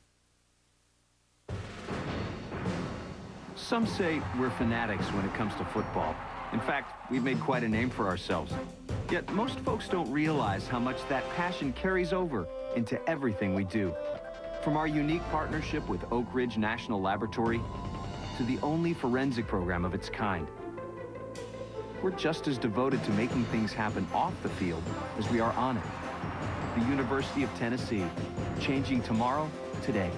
Some say we're fanatics when it comes to football. In fact, we've made quite a name for ourselves. Yet most folks don't realize how much that passion carries over into everything we do. From our unique partnership with Oak Ridge National Laboratory to the only forensic program of its kind. We're just as devoted to making things happen off the field as we are on it. The University of Tennessee, changing tomorrow, today.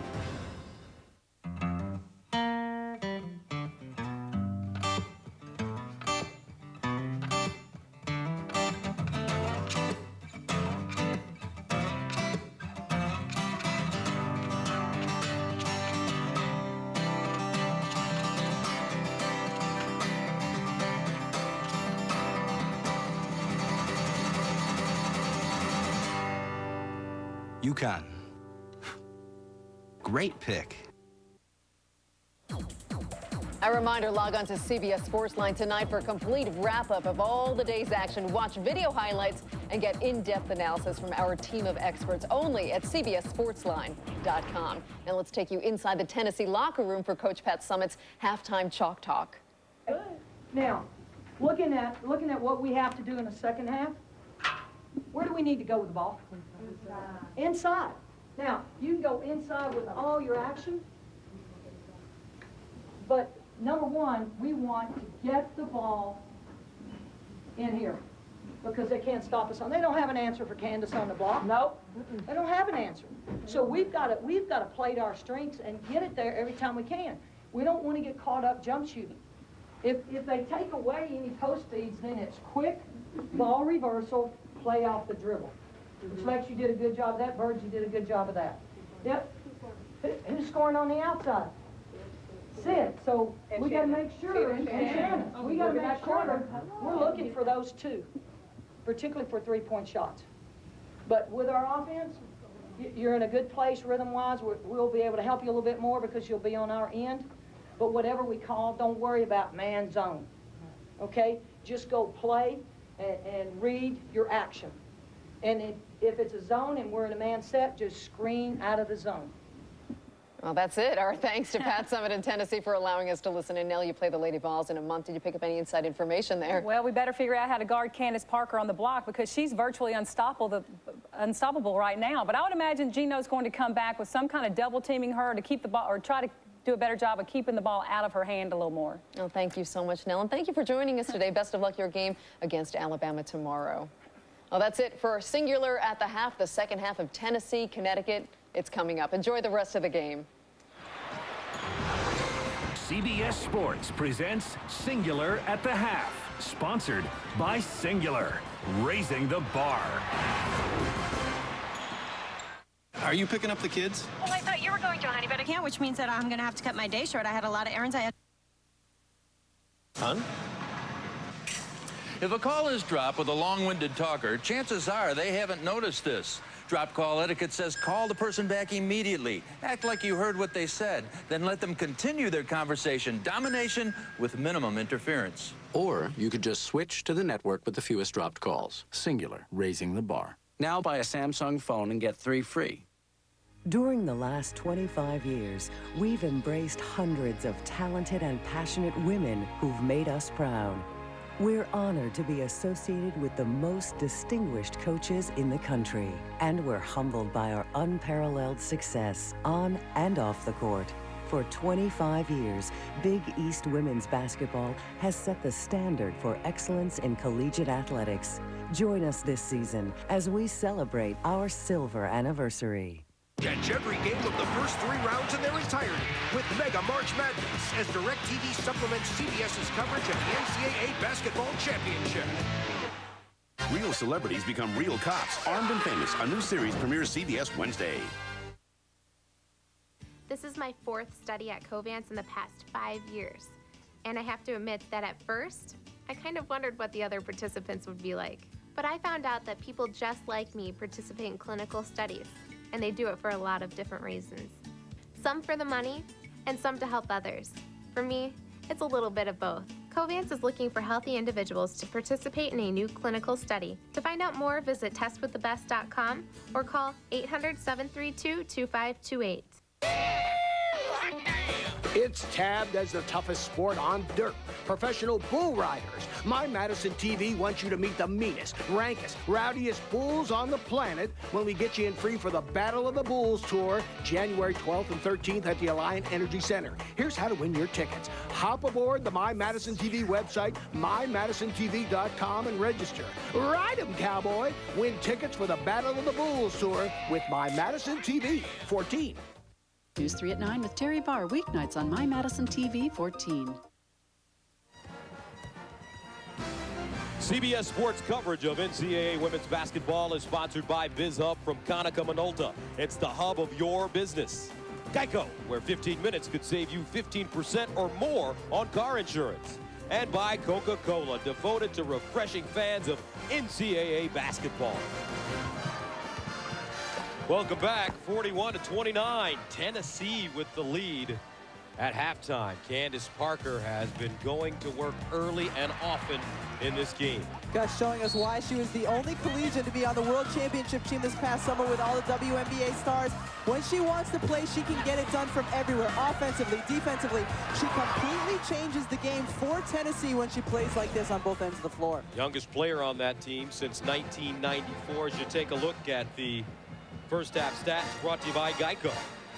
UConn. Great pick. All A reminder, log on to CBS Sportsline tonight for a complete wrap-up of all the day's action. Watch video highlights and get in-depth analysis from our team of experts only at CBSSportsline.com. Now let's take you inside the Tennessee locker room for Coach Pat Summitt's halftime chalk talk. Now, looking at what we have to do in the second half, where do we need to go with the ball? Inside. Now, you can go inside with all your action, but number one, we want to get the ball in here because they can't stop us. They don't have an answer for Candace on the block. Nope. They don't have an answer. So we've got to play to our strengths and get it there every time we can. We don't want to get caught up jump shooting. If they take away any post feeds, then it's quick, ball reversal, play off the dribble. Which makes you did a good job of that. Birds, you did a good job of that. Yep. Who's scoring on the outside? Sid. So we got to make sure. And Shannon. We got to make sure we're looking for those two, particularly for three-point shots. But with our offense, you're in a good place rhythm-wise. We'll be able to help you a little bit more because you'll be on our end. But whatever we call, don't worry about man zone. Okay? Just go play and read your action. And if it's a zone and we're in a man set, just screen out of the zone. Well, that's it. Our thanks to Pat Summitt in Tennessee for allowing us to listen. And Nell, you play the Lady Vols in a month. Did you pick up any inside information there? Well, we better figure out how to guard Candace Parker on the block because she's virtually unstoppable right now. But I would imagine Gino's going to come back with some kind of double teaming her to keep the ball or try to do a better job of keeping the ball out of her hand a little more. Well, thank you so much, Nell. And thank you for joining us today. Best of luck your game against Alabama tomorrow. Well, that's it for Singular at the half. The second half of Tennessee, Connecticut. It's coming up. Enjoy the rest of the game. CBS Sports presents Singular at the half. Sponsored by Singular. Raising the bar. Are you picking up the kids? Well, I thought you were going to, honey, but I can't, which means that I'm going to have to cut my day short. I had a lot of errands I had. Hun? If a call is dropped with a long-winded talker, chances are they haven't noticed this. Drop call etiquette says call the person back immediately. Act like you heard what they said. Then let them continue their conversation. Domination with minimum interference. Or you could just switch to the network with the fewest dropped calls. Singular, raising the bar. Now buy a Samsung phone and get 3 free. During the last 25 years, we've embraced hundreds of talented and passionate women who've made us proud. We're honored to be associated with the most distinguished coaches in the country, and we're humbled by our unparalleled success on and off the court. For 25 years, Big East women's basketball has set the standard for excellence in collegiate athletics. Join us this season as we celebrate our silver anniversary. Catch every game of the first 3 rounds in their entirety with Mega March Madness as DirecTV supplements CBS's coverage of the NCAA Basketball Championship. Real celebrities become real cops. Armed and Famous, a new series premieres CBS Wednesday. This is my 4th study at Covance in the past 5 years. And I have to admit that at first, I kind of wondered what the other participants would be like. But I found out that people just like me participate in clinical studies. And they do it for a lot of different reasons. Some for the money, and some to help others. For me, it's a little bit of both. Covance is looking for healthy individuals to participate in a new clinical study. To find out more, visit testwiththebest.com or call 800-732-2528. It's tabbed as the toughest sport on dirt. Professional bull riders. My Madison TV wants you to meet the meanest, rankest, rowdiest bulls on the planet when we get you in free for the Battle of the Bulls Tour, January 12th and 13th at the Alliant Energy Center. Here's how to win your tickets. Hop aboard the My Madison TV website, mymadisontv.com, and register. Ride 'em, cowboy. Win tickets for the Battle of the Bulls Tour with My Madison TV 14. News 3 at 9 with Terry Barr, weeknights on My Madison TV 14. CBS Sports coverage of NCAA women's basketball is sponsored by BizHub from Konica Minolta. It's the hub of your business. Geico, where 15 minutes could save you 15% or more on car insurance. And by Coca-Cola, devoted to refreshing fans of NCAA basketball. Welcome back, 41-29, Tennessee with the lead. At halftime, Candace Parker has been going to work early and often in this game. Gus showing us why she was the only collegian to be on the World Championship team this past summer with all the WNBA stars. When she wants to play, she can get it done from everywhere, offensively, defensively. She completely changes the game for Tennessee when she plays like this on both ends of the floor. Youngest player on that team since 1994. As you take a look at the first half stats brought to you by Geico.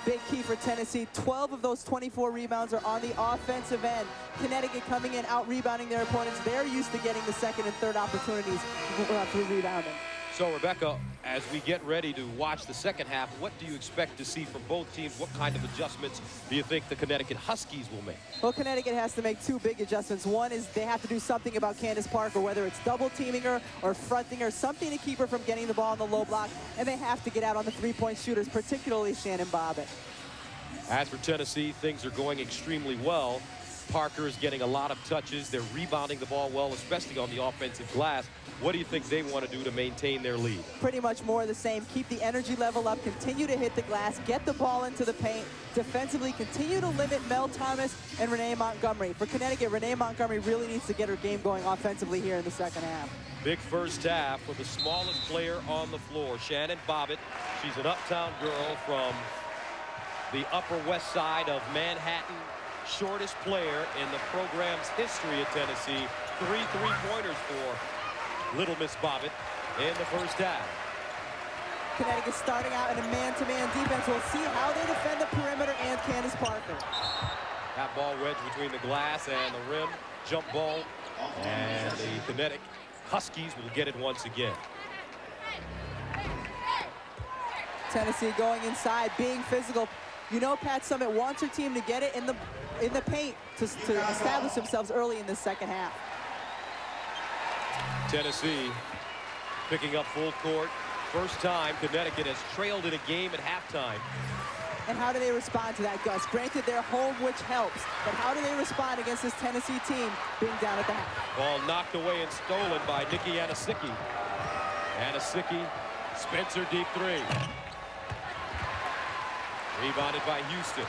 Big key for Tennessee. 12 of those 24 rebounds are on the offensive end. Connecticut coming in, out-rebounding their opponents. They're used to getting the second and third opportunities through rebounding. So, Rebecca, as we get ready to watch the second half, what do you expect to see from both teams? What kind of adjustments do you think the Connecticut Huskies will make? Well, Connecticut has to make two big adjustments. One is they have to do something about Candace Parker, whether it's double-teaming her or fronting her, something to keep her from getting the ball in the low block, and they have to get out on the three-point shooters, particularly Shannon Bobbitt. As for Tennessee, things are going extremely well. Parker is getting a lot of touches. They're rebounding the ball well, especially on the offensive glass. What do you think they want to do to maintain their lead? Pretty much more of the same. Keep the energy level up, continue to hit the glass, get the ball into the paint. Defensively, continue to limit Mel Thomas and Renee Montgomery. For Connecticut, Renee Montgomery really needs to get her game going offensively here in the second half. Big first half for the smallest player on the floor, Shannon Bobbitt. She's an uptown girl from the Upper West Side of Manhattan. Shortest player in the program's history at Tennessee. 3 3-pointers for Little Miss Bobbitt in the first half. Connecticut starting out in a man-to-man defense. We'll see how they defend the perimeter and Candace Parker. That ball wedged between the glass and the rim. Jump ball. And the Connecticut Huskies will get it once again. Tennessee going inside, being physical. You know Pat Summitt wants her team to get it in the paint to establish themselves early in the second half. Tennessee picking up full court. First time Connecticut has trailed in a game at halftime. And how do they respond to that, Gus? Granted, they're home, which helps, but how do they respond against this Tennessee team being down at the half? Ball knocked away and stolen by Nikki Anasicki. Anasicki, Spencer deep three. Rebounded by Houston.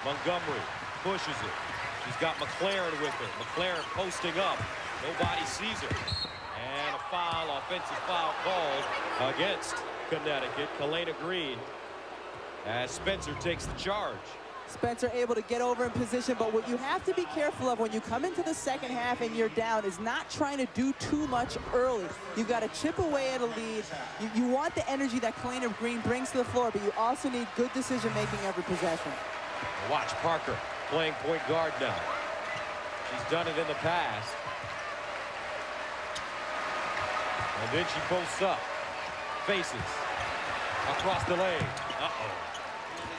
Montgomery pushes it. She's got McLaren with her. McLaren posting up. Nobody sees her. And a foul, offensive foul called against Connecticut. Kalena Green as Spencer takes the charge. Spencer able to get over in position, but what you have to be careful of when you come into the second half and you're down is not trying to do too much early. You've got to chip away at a lead. You want the energy that Kalena Green brings to the floor, but you also need good decision-making every possession. Watch Parker playing point guard now. She's done it in the past. And then she posts up, faces, across the lane. Uh-oh.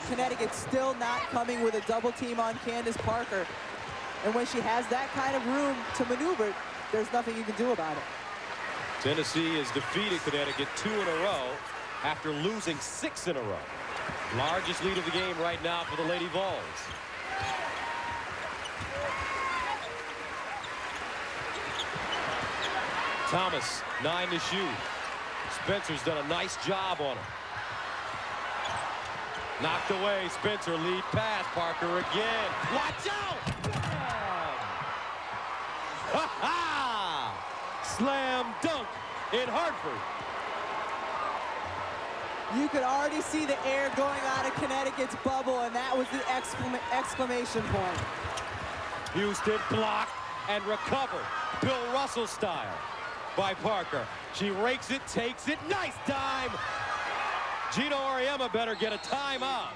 Connecticut still not coming with a double team on Candace Parker. And when she has that kind of room to maneuver, there's nothing you can do about it. Tennessee has defeated Connecticut 2 in a row after losing 6 in a row. Largest lead of the game right now for the Lady Vols. Thomas, 9 to shoot. Spencer's done a nice job on her. Knocked away, Spencer, lead pass, Parker again. Watch out! Bam! Ha-ha! Slam dunk in Hartford. You could already see the air going out of Connecticut's bubble, and that was the exclamation point. Houston blocked and recovered, Bill Russell style, by Parker. She rakes it, takes it, nice dime! Gino Auriemma better get a timeout.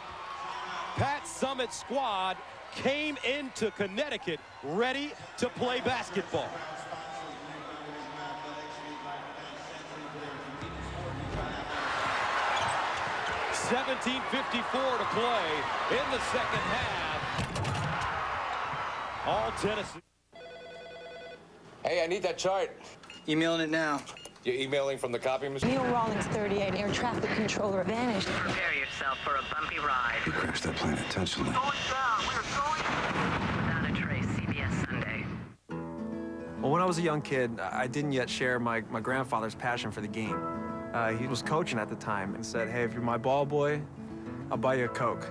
Pat Summitt's squad came into Connecticut ready to play basketball. $17:54 to play in the second half. All Tennessee. Hey, I need that chart. Emailing it now. You're emailing from the copy machine? Neil Rawlings, 38, air traffic controller vanished. Prepare yourself for a bumpy ride. We crashed that plane intentionally. Without a trace, CBS Sunday. Well, when I was a young kid, I didn't yet share my grandfather's passion for the game. He was coaching at the time and said, hey, if you're my ball boy, I'll buy you a Coke.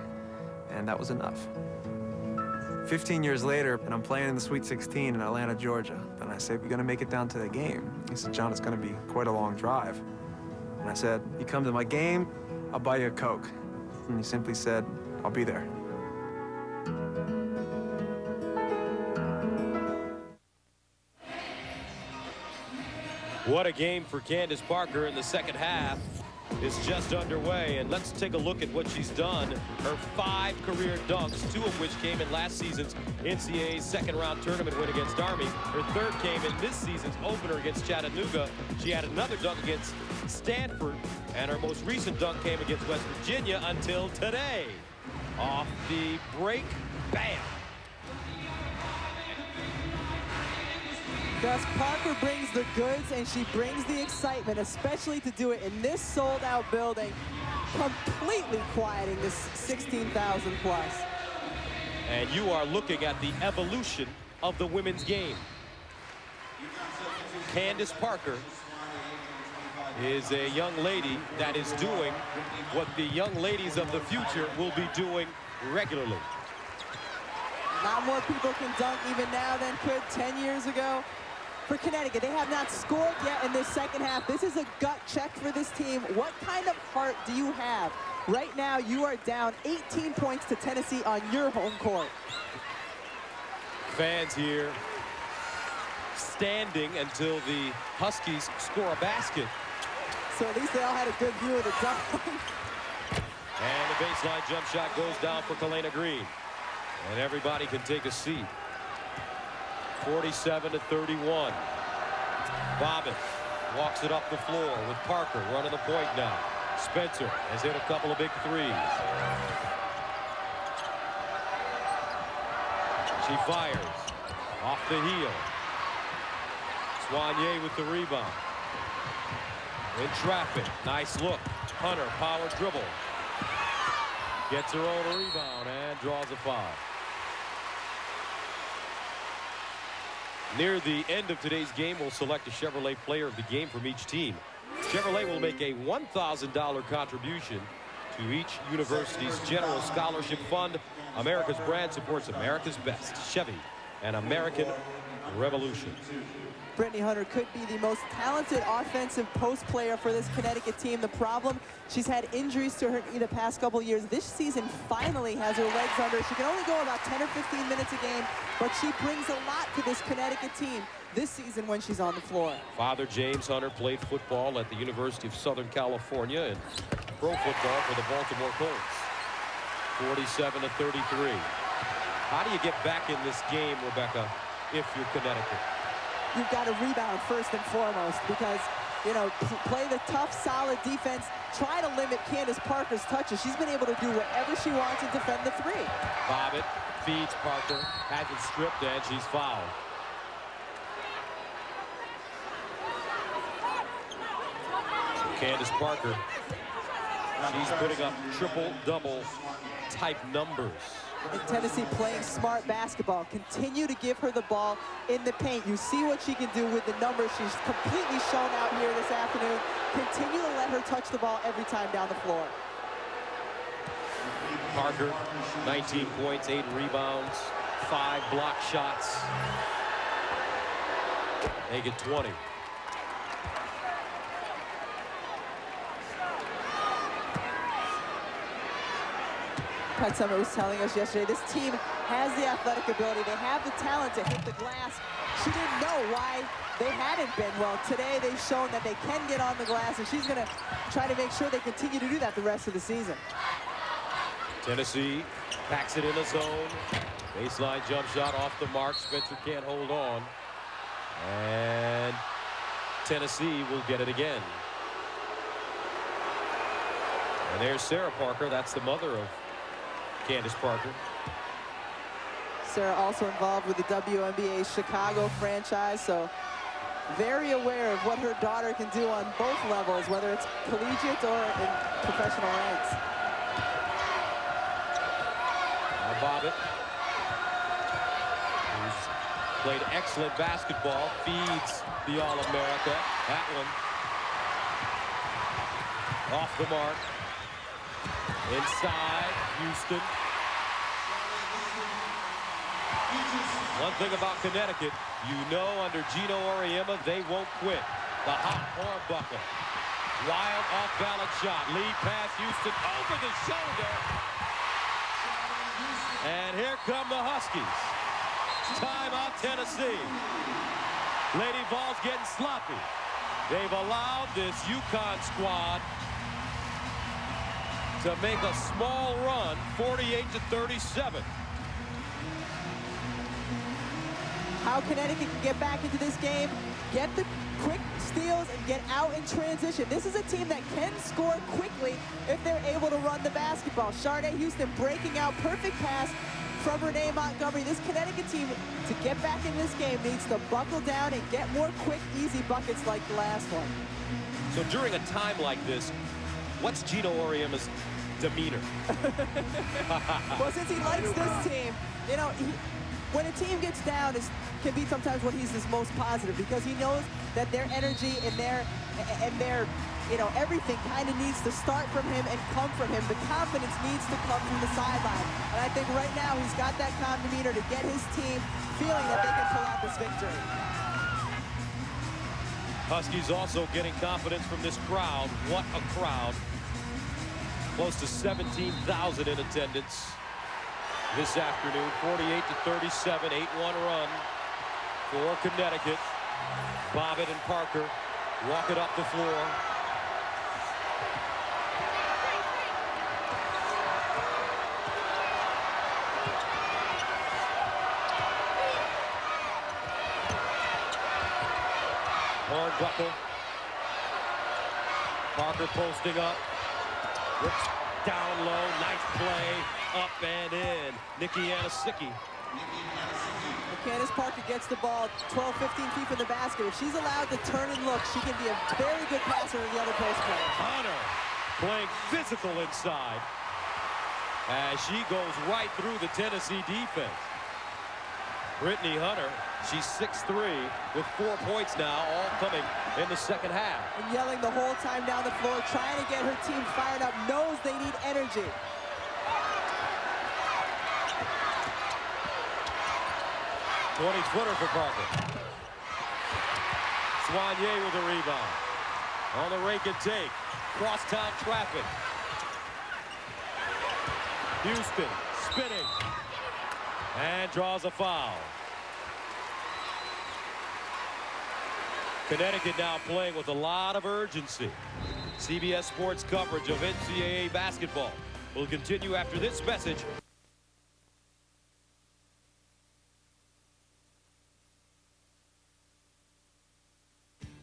And that was enough. 15 years later, and I'm playing in the Sweet 16 in Atlanta, Georgia. And I said, "You're gonna make it down to the game?" He said, "John, it's gonna be quite a long drive." And I said, "You come to my game, I'll buy you a Coke." And he simply said, "I'll be there." What a game for Candace Parker in the second half is just underway, and let's take a look at what she's done. Her 5 career dunks, 2 of which came in last season's NCAA second-round tournament win against Army. Her 3rd came in this season's opener against Chattanooga. She had another dunk against Stanford, and her most recent dunk came against West Virginia until today. Off the break, bam! Gus, Parker brings the goods and she brings the excitement, especially to do it in this sold-out building, completely quieting this 16,000 plus. And you are looking at the evolution of the women's game. Candace Parker is a young lady that is doing what the young ladies of the future will be doing regularly. Not more people can dunk even now than could 10 years ago. For Connecticut, they have not scored yet in this second half. This is a gut check for this team. What kind of heart do you have? Right now, you are down 18 points to Tennessee on your home court. Fans here standing until the Huskies score a basket. So at least they all had a good view of the dunk. And the baseline jump shot goes down for Kalena Green. And everybody can take a seat. 47-31. Bobbitt walks it up the floor with Parker running the point now. Spencer has hit a couple of big threes. She fires off the heel. Soigné with the rebound. In traffic. Nice look. Hunter, power dribble. Gets her own rebound and draws a foul. Near the end of today's game, we'll select a Chevrolet player of the game from each team. Chevrolet will make a $1,000 contribution to each university's general scholarship fund. America's brand supports America's best. Chevy, an American revolution. Brittany Hunter could be the most talented offensive post player for this Connecticut team. The problem, she's had injuries to her knee the past couple of years. This season finally has her legs under. She can only go about 10 or 15 minutes a game, but she brings a lot to this Connecticut team this season when she's on the floor. Father James Hunter played football at the University of Southern California and pro football for the Baltimore Colts. 47-33. How do you get back in this game, Rebecca, if you're Connecticut? You've got to rebound first and foremost because, you know, play the tough, solid defense. Try to limit Candace Parker's touches. She's been able to do whatever she wants and defend the 3. Bobbitt feeds Parker, has it stripped, and she's fouled. So Candace Parker, she's putting up triple-double type numbers. And Tennessee playing smart basketball. Continue to give her the ball in the paint. You see what she can do with the numbers she's completely shown out here this afternoon. Continue to let her touch the ball every time down the floor. Parker, 19 points, 8 rebounds, 5 block shots. Make it 20. Pat Summer was telling us yesterday, this team has the athletic ability. They have the talent to hit the glass. She didn't know why they hadn't been. Well, today they've shown that they can get on the glass, and she's going to try to make sure they continue to do that the rest of the season. Tennessee packs it in a zone. Baseline jump shot off the mark. Spencer can't hold on. And Tennessee will get it again. And there's Sarah Parker. That's the mother of Candace Parker. Sarah also involved with the WNBA Chicago franchise, so very aware of what her daughter can do on both levels, whether it's collegiate or in professional ranks. Now Bobbitt, who's played excellent basketball, feeds the All-America. That one off the mark. Inside, Houston. One thing about Connecticut, you know under Gino Auriemma, they won't quit. The hot hornbuckle. Wild off-balance shot. Lead pass Houston over the shoulder. And here come the Huskies. Timeout Tennessee. Lady Vols getting sloppy. They've allowed this UConn squad to make a small run, 48-37. How Connecticut can get back into this game, get the quick steals, and get out in transition. This is a team that can score quickly if they're able to run the basketball. Sharday Houston breaking out, perfect pass from Renee Montgomery. This Connecticut team, to get back in this game, needs to buckle down and get more quick, easy buckets like the last one. So during a time like this, what's Gino Auriemma's demeanor? Well, since he likes this team, you know, when a team gets down, it can be sometimes when he's his most positive, because he knows that their energy and their you know, everything kind of needs to start from him and come from him. The confidence needs to come from the sideline. And I think right now he's got that calm demeanor to get his team feeling that they can pull out this victory. Huskies also getting confidence from this crowd. What a crowd. Close to 17,000 in attendance this afternoon. 48-37, 8-1 run for Connecticut. Bobbitt and Parker walk it up the floor. Hornbuckle. Parker posting up. Rips down low. Nice play. Up and in. Nikki Anisicki. Candace Parker gets the ball 12, 15 feet from the basket. If she's allowed to turn and look, she can be a very good passer to the other post player. Hunter playing physical inside as she goes right through the Tennessee defense. Brittany Hunter, she's 6'3", with 4 points now, all coming in the second half. And yelling the whole time down the floor, trying to get her team fired up, knows they need energy. Footer for Parker. Soigné with a rebound. On the rake and take. Crosstown traffic. Houston spinning. And draws a foul. Connecticut now playing with a lot of urgency. CBS Sports coverage of NCAA basketball will continue after this message.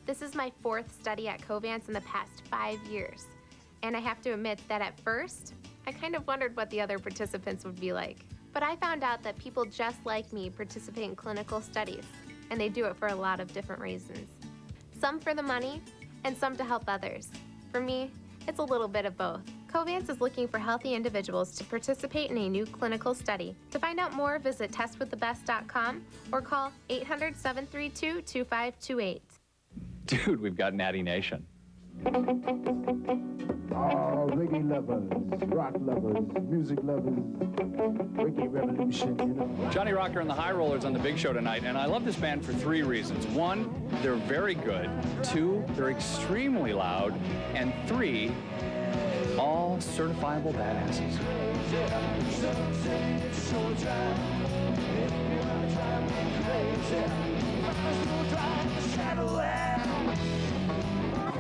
This is my 4th study at Covance in the past 5 years. And I have to admit that at first, I kind of wondered what the other participants would be like. But I found out that people just like me participate in clinical studies, and they do it for a lot of different reasons. Some for the money, and some to help others. For me, it's a little bit of both. Covance is looking for healthy individuals to participate in a new clinical study. To find out more, visit testwiththebest.com or call 800-732-2528. Dude, we've got Natty Nation. Oh, reggae lovers, rock lovers, music lovers, reggae revolution, you know. Johnny Rocker and the High Rollers on the Big Show tonight, and I love this band for 3 reasons. 1, they're very good. 2, they're extremely loud. And 3, all certifiable badasses.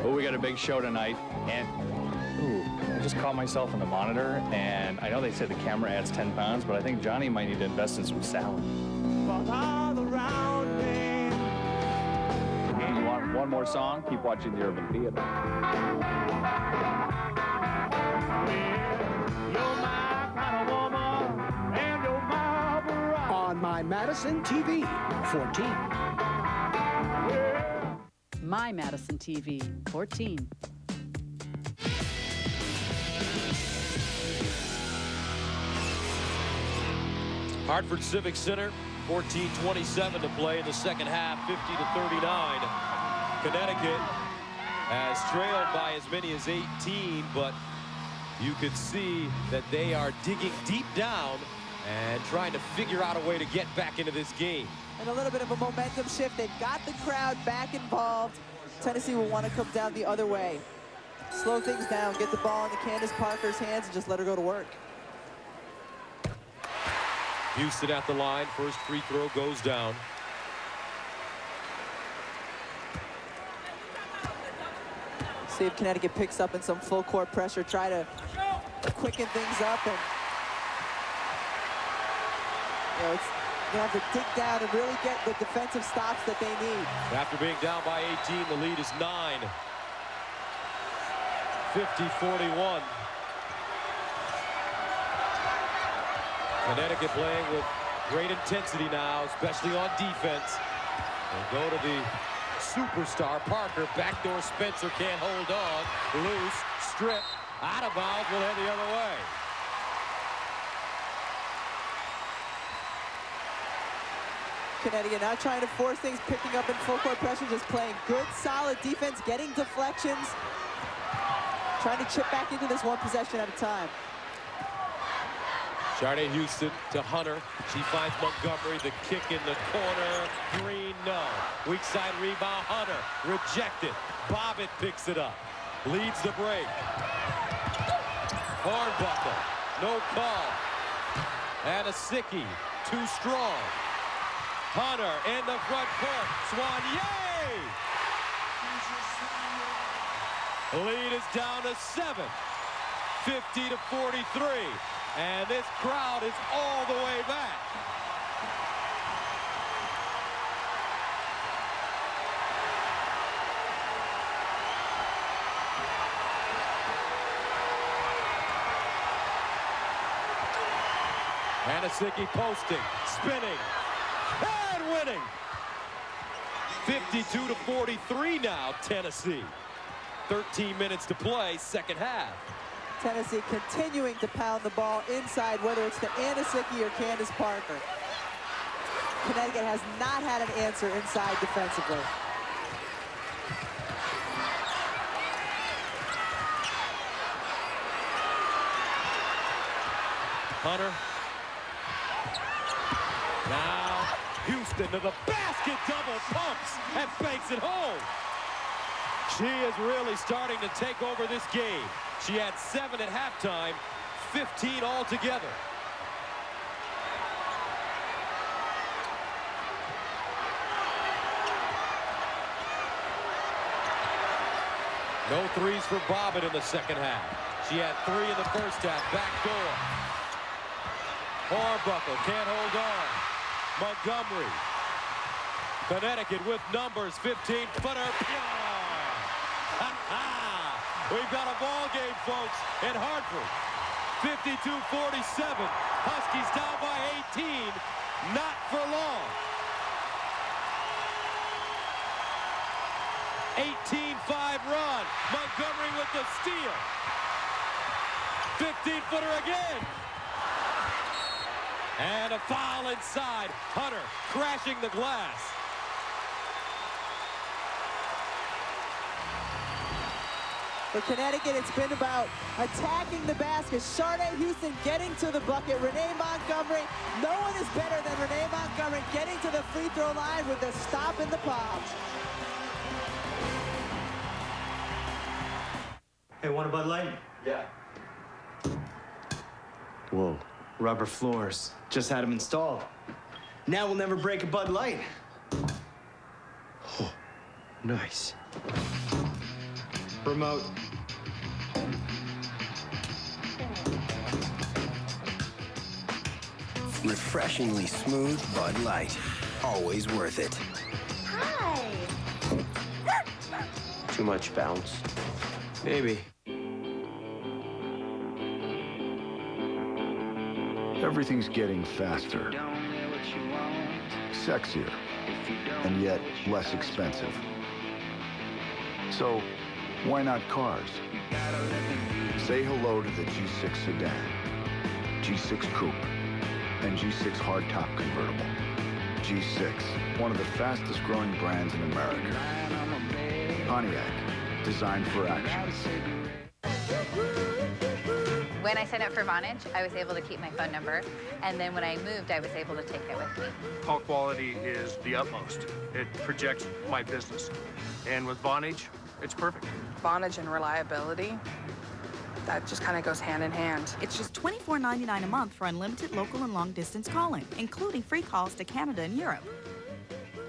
Oh, we got a big show tonight, and I just caught myself on the monitor, and I know they say the camera adds 10 pounds, but I think Johnny might need to invest in some salad. You want one more song? Keep watching the Urban Theater. On My Madison TV 14. My Madison TV 14. Hartford Civic Center, 14:27 to play in the second half, 50-39. Connecticut has trailed by as many as 18, but you could see that they are digging deep down And trying to figure out a way to get back into this game. And a little bit of a momentum shift. They've got the crowd back involved. Tennessee will want to come down the other way. Slow things down, get the ball into Candace Parker's hands, and just let her go to work. Houston at the line. First free throw goes down. See if Connecticut picks up in some full court pressure. Try to quicken things up. And you know, they have to dig down and really get the defensive stops that they need. After being down by 18, the lead is 9. 50-41. Connecticut playing with great intensity now, especially on defense. They'll go to the superstar Parker. Backdoor Spencer can't hold on. Loose, strip, out of bounds, will head the other way. Connecticut now trying to force things, picking up in full court pressure, just playing good, solid defense, getting deflections, trying to chip back into this one possession at a time. Sharday Houston to Hunter. She finds Montgomery. The kick in the corner. Green, no. Weak side rebound. Hunter rejected. Bobbitt picks it up. Leads the break. Hornbuckle. No call. Anasicki. Too strong. Hunter in the front court. Swanier. Lead is down to 7. 50-43. And this crowd is all the way back. Anasicki posting, spinning, and winning. 52-43 now, Tennessee. 13 minutes to play, second half. Tennessee continuing to pound the ball inside, whether it's to Anasicki or Candace Parker. Connecticut has not had an answer inside defensively. Hunter. Now Houston to the basket, double pumps and banks it home. She is really starting to take over this game. She had 7 at halftime, 15 altogether. No threes for Bobbitt in the second half. She had 3 in the first half. Back door. Hornbuckle can't hold on. Montgomery. Connecticut with numbers. 15-footer. We've got a ball game, folks, in Hartford. 52-47. Huskies down by 18. Not for long. 18-5 run. Montgomery with the steal. 15-footer again. And a foul inside. Hunter crashing the glass. For Connecticut, it's been about attacking the basket. Sharday Houston getting to the bucket. Renee Montgomery. No one is better than Renee Montgomery getting to the free throw line with the stop in the pop. Hey, want a Bud Light? Yeah. Whoa. Rubber floors. Just had them installed. Now we'll never break a Bud Light. Oh, nice. Remote. Refreshingly smooth Bud Light. Always worth it. Hi. Too much bounce? Maybe. Everything's getting faster, sexier, and yet less expensive. So, why not cars? Say hello to the G6 sedan, G6 coupe, and G6 hardtop convertible. G6, one of the fastest growing brands in America. Pontiac, designed for action. When I signed up for Vonage, I was able to keep my phone number, and then when I moved, I was able to take it with me. Call quality is the utmost. It projects my business. And with Vonage, it's perfect. Vonage and reliability, that just kind of goes hand in hand. It's just $24.99 a month for unlimited local and long-distance calling, including free calls to Canada and Europe.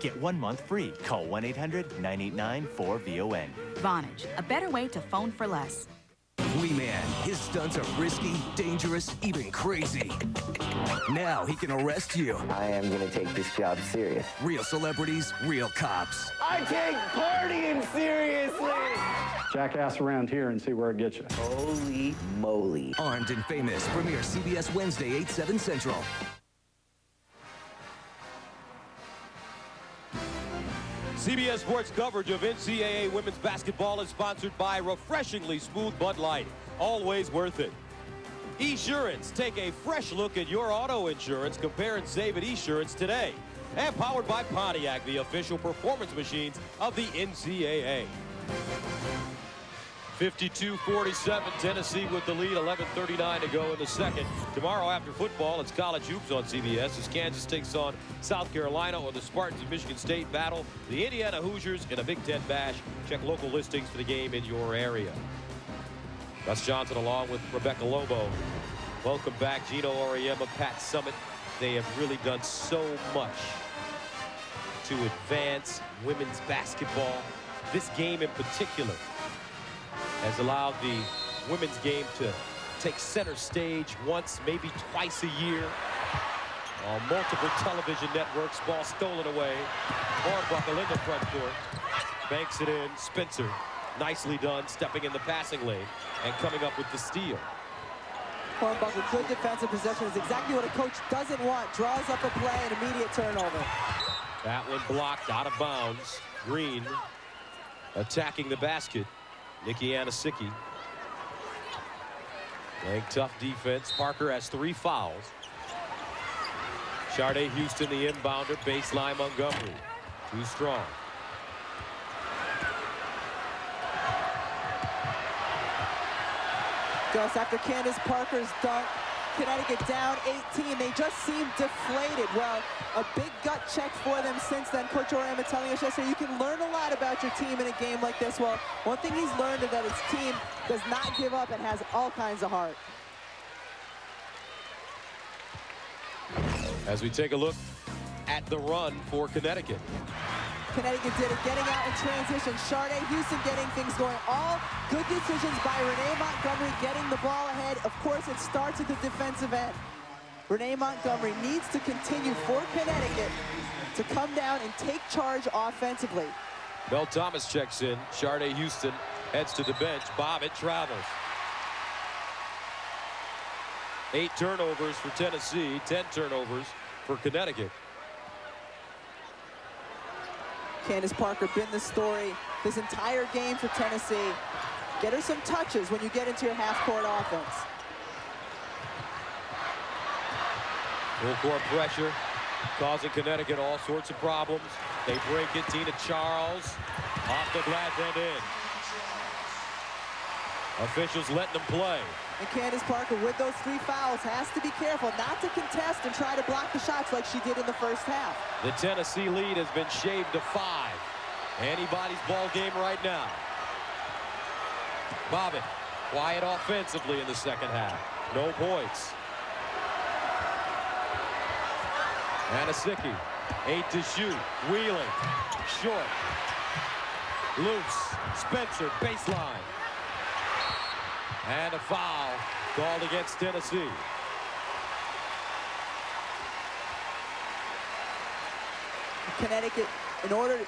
Get 1 month free. Call 1-800-989-4VON. Vonage, a better way to phone for less. Wee Man, his stunts are risky, dangerous, even crazy. Now he can arrest you. I am going to take this job serious. Real celebrities, real cops. I take partying seriously! Jackass around here and see where it gets you. Holy moly. Armed and Famous, premiere CBS Wednesday, 8/7 Central. CBS Sports coverage of NCAA women's basketball is sponsored by refreshingly smooth Bud Light. Always worth it. Esurance. Take a fresh look at your auto insurance. Compare and save at Esurance today. And powered by Pontiac, the official performance machines of the NCAA. 52-47, Tennessee with the lead, 11:39 to go in the second. Tomorrow after football, it's college hoops on CBS as Kansas takes on South Carolina, or the Spartans of Michigan State battle the Indiana Hoosiers in a Big Ten bash. Check local listings for the game in your area. Gus Johnson along with Rebecca Lobo. Welcome back, Gino Auriemma, Pat Summitt. They have really done so much to advance women's basketball. This game in particular has allowed the women's game to take center stage once, maybe twice a year on multiple television networks. Ball stolen away. Hornbuckle in the front court. Banks it in. Spencer, nicely done, stepping in the passing lane and coming up with the steal. Hornbuckle, good defensive possession, is exactly what a coach doesn't want. Draws up a play, an immediate turnover. That one blocked out of bounds. Green attacking the basket. Nikki Anasicki playing tough defense. Parker has 3 fouls. Sharday Houston, the inbounder. Baseline Montgomery. Too strong. Gus, after Candace Parker's dunk, Connecticut down 18. They just seem deflated. Well, a big gut check for them since then. Coach Auriemma telling us yesterday, you can learn a lot about your team in a game like this. Well, one thing he's learned is that his team does not give up and has all kinds of heart. As we take a look at the run for Connecticut. Connecticut did it, getting out in transition. Sharday Houston getting things going. All good decisions by Renee Montgomery, getting the ball ahead. Of course, it starts at the defensive end. Renee Montgomery needs to continue for Connecticut to come down and take charge offensively. Bell Thomas checks in. Sharday Houston heads to the bench. Bobbitt travels. 8 turnovers for Tennessee, 10 turnovers for Connecticut. Candace Parker been the story this entire game for Tennessee. Get her some touches when you get into your half-court offense. Full court pressure causing Connecticut all sorts of problems. They break it. Tina Charles off the glass and in. Officials letting them play. And Candace Parker, with those 3 fouls, has to be careful not to contest and try to block the shots like she did in the first half. The Tennessee lead has been shaved to 5. Anybody's ball game right now. Bobbitt, quiet offensively in the second half. No points. Anasicki, 8 to shoot. Wheeling, short. Loose, Spencer, baseline. And a foul called against Tennessee. Connecticut, in order,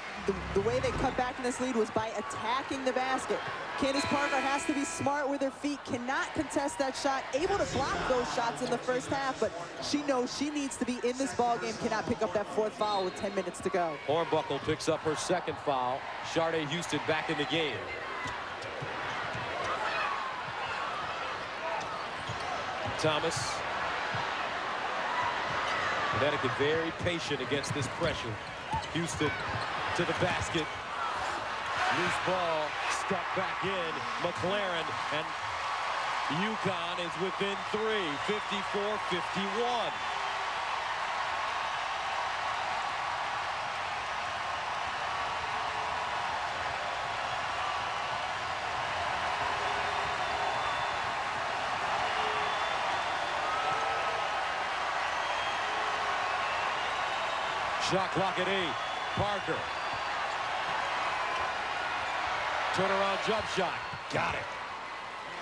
the way they cut back in this lead was by attacking the basket. Candace Parker has to be smart with her feet, cannot contest that shot, able to block those shots in the first half, but she knows she needs to be in this ball game, cannot pick up that 4th foul with 10 minutes to go. Hornbuckle picks up her 2nd foul. Sharday Houston back in the game. Thomas. Connecticut very patient against this pressure. Houston to the basket. Loose ball stuck back in. McLaren, and UConn is within 3, 54-51. Shot clock at 8. Parker. Turnaround jump shot. Got it.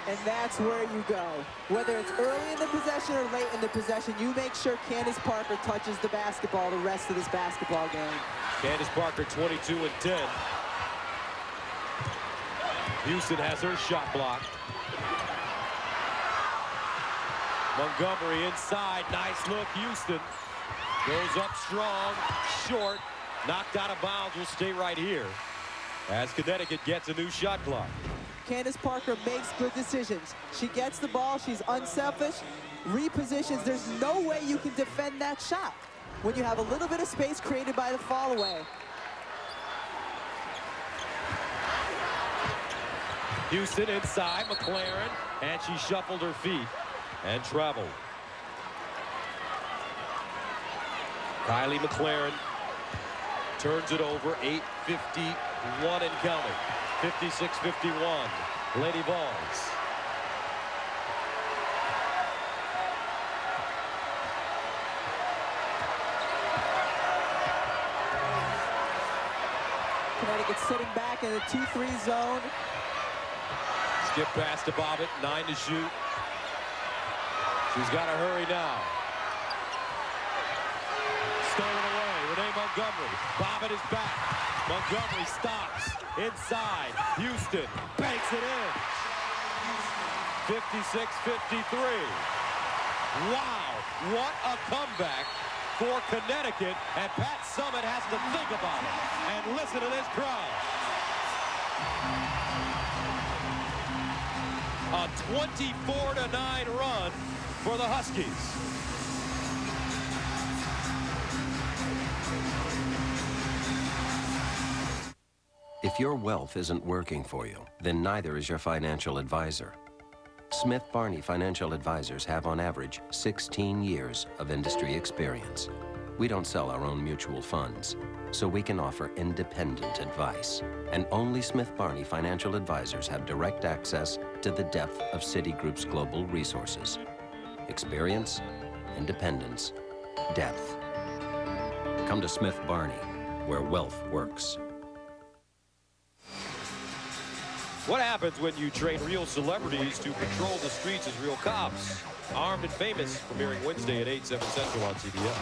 And that's where you go. Whether it's early in the possession or late in the possession, you make sure Candace Parker touches the basketball the rest of this basketball game. Candace Parker 22 and 10. Houston has her shot blocked. Montgomery inside. Nice look, Houston. Goes up strong, short, knocked out of bounds, will stay right here as Connecticut gets a new shot clock. Candace Parker makes good decisions. She gets the ball, she's unselfish, repositions. There's no way you can defend that shot when you have a little bit of space created by the fall away. Houston inside, McLaren, and she shuffled her feet and traveled. Kylie McLaren turns it over, 8:51 and counting. 56-51, Lady Vols. Connecticut sitting back in a 2-3 zone. Skip pass to Bobbitt, 9 to shoot. She's got to hurry now. Stolen away, Renee Montgomery. Bobbitt is back. Montgomery stops. Inside, Houston banks it in. 56-53. Wow, what a comeback for Connecticut. And Pat Summitt has to think about it. And listen to this crowd. A 24-9 run for the Huskies. If your wealth isn't working for you, then neither is your financial advisor. Smith Barney Financial Advisors have on average 16 years of industry experience. We don't sell our own mutual funds, so we can offer independent advice. And only Smith Barney Financial Advisors have direct access to the depth of Citigroup's global resources. Experience, independence, depth. Come to Smith Barney, where wealth works. What happens when you train real celebrities to patrol the streets as real cops? Armed and Famous, premiering Wednesday at 8, 7 Central on CBS.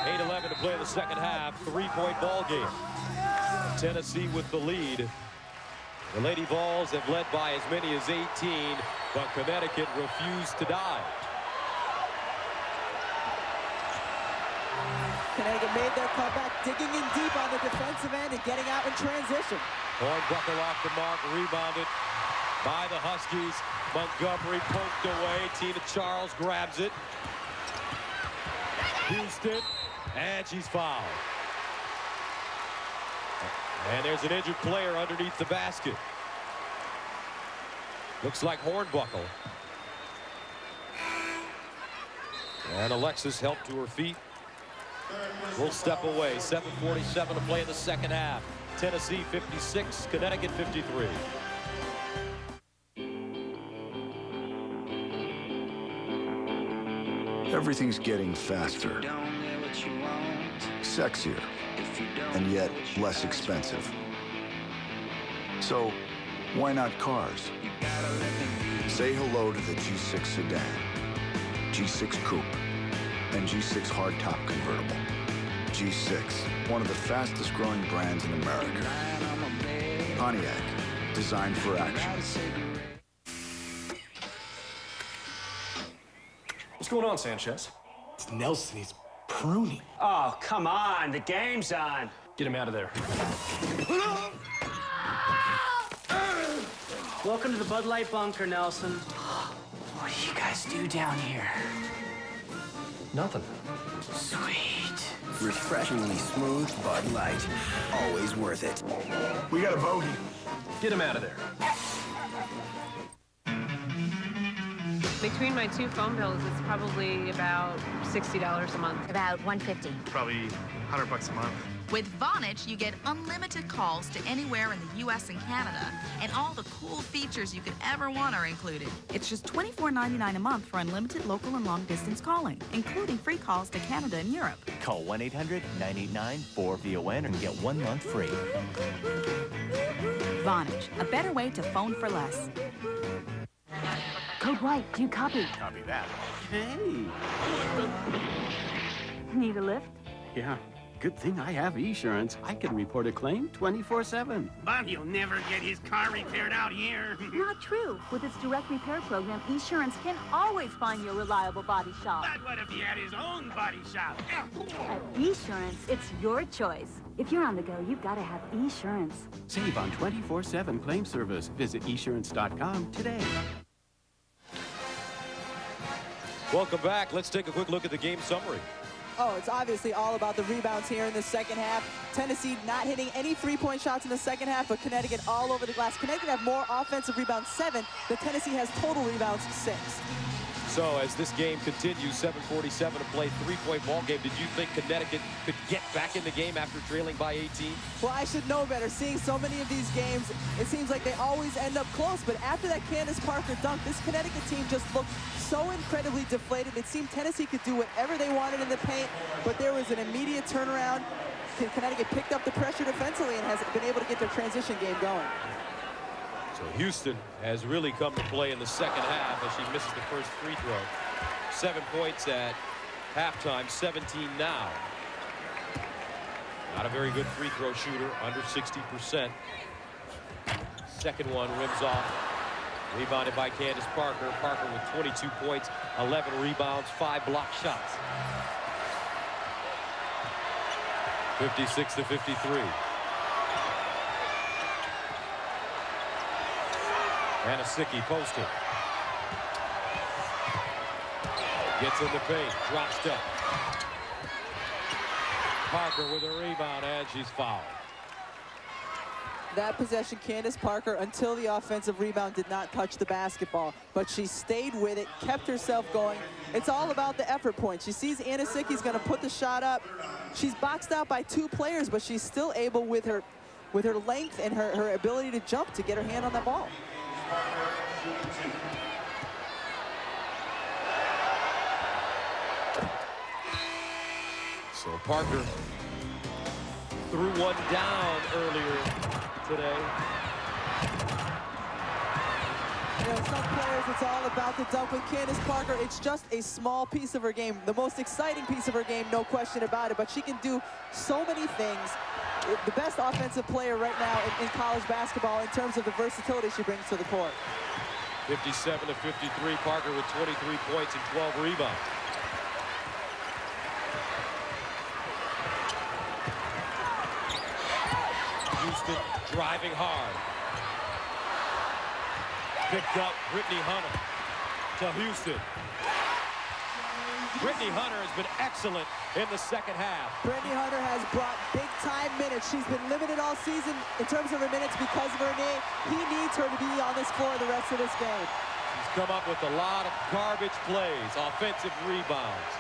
.11 to play in the second half. 3-point ball game. Tennessee with the lead. The Lady Vols have led by as many as 18, but Connecticut refused to dive. Connecticut made their comeback, digging in deep on the defensive end and getting out in transition. Hornbuckle off the mark, rebounded by the Huskies. Montgomery poked away. Tina Charles grabs it. Houston, and she's fouled. And there's an injured player underneath the basket. Looks like Hornbuckle. And Alexis helped to her feet. We'll step away. 7:47 to play in the second half. Tennessee 56, Connecticut 53. Everything's getting faster, sexier, and yet less expensive. So, why not cars? Say hello to the G6 sedan, G6 coupe, and G6 hardtop convertible. G6, one of the fastest growing brands in America. Pontiac, designed for action. What's going on, Sanchez? It's Nelson. He's pruning. Oh, come on. The game's on. Get him out of there. Welcome to the Bud Light bunker, Nelson. What do you guys do down here? Nothing. Sweet. Refreshingly smooth Bud Light. Always worth it. We got a bogey. Get him out of there. Between my two phone bills, it's probably about $60 a month. About $150. Probably $100 a month. With Vonage, you get unlimited calls to anywhere in the U.S. and Canada, and all the cool features you could ever want are included. It's just $24.99 a month for unlimited local and long-distance calling, including free calls to Canada and Europe. Call 1-800-989-4VON and get 1 month free. Vonage, a better way to phone for less. Code White, do you copy? Copy that. Hey. Need a lift? Yeah. Good thing I have Esurance. I can report a claim 24/7. But he'll never get his car repaired out here. Not true. With its direct repair program, Esurance can always find your reliable body shop. But what if he had his own body shop? At Esurance, it's your choice. If you're on the go, you've got to have Esurance. Save on 24/7 claim service. Visit esurance.com today. Welcome back. Let's take a quick look at the game summary. Oh, it's obviously all about the rebounds here in the second half. Tennessee not hitting any three-point shots in the second half, but Connecticut all over the glass. Connecticut have more offensive rebounds, 7, than Tennessee has total rebounds, 6. So as this game continues, 7:47 to play, 3-point ball game. Did you think Connecticut could get back in the game after trailing by 18? Well, I should know better. Seeing so many of these games, it seems like they always end up close. But after that Candace Parker dunk, this Connecticut team just looked so incredibly deflated. It seemed Tennessee could do whatever they wanted in the paint, but there was an immediate turnaround. Connecticut picked up the pressure defensively and has been able to get their transition game going. So Houston has really come to play in the second half as she misses the first free throw. 7 points at halftime, 17 now. Not a very good free throw shooter, under 60%. Second one rims off. Rebounded by Candace Parker. Parker with 22 points, 11 rebounds, 5 block shots. 56-53. Anasicki posted. Gets in the paint, drop step. Parker with a rebound, and she's fouled. That possession, Candace Parker, until the offensive rebound, did not touch the basketball. But she stayed with it, kept herself going. It's all about the effort point. She sees Anasicki's going to put the shot up. She's boxed out by 2 players, but she's still able, with her length and her ability to jump, to get her hand on that ball. So Parker threw one down earlier today. You know, some players, it's all about the dunk. With Candace Parker, it's just a small piece of her game. The most exciting piece of her game, no question about it. But she can do so many things. The best offensive player right now in college basketball in terms of the versatility she brings to the court. 57-53, Parker with 23 points and 12 rebounds. Houston driving hard. Picked up Brittany Hunter to Houston. Brittany Hunter has been excellent in the second half. Brittany Hunter has brought big-time minutes. She's been limited all season in terms of her minutes because of her knee. He needs her to be on this floor the rest of this game. She's come up with a lot of garbage plays, offensive rebounds,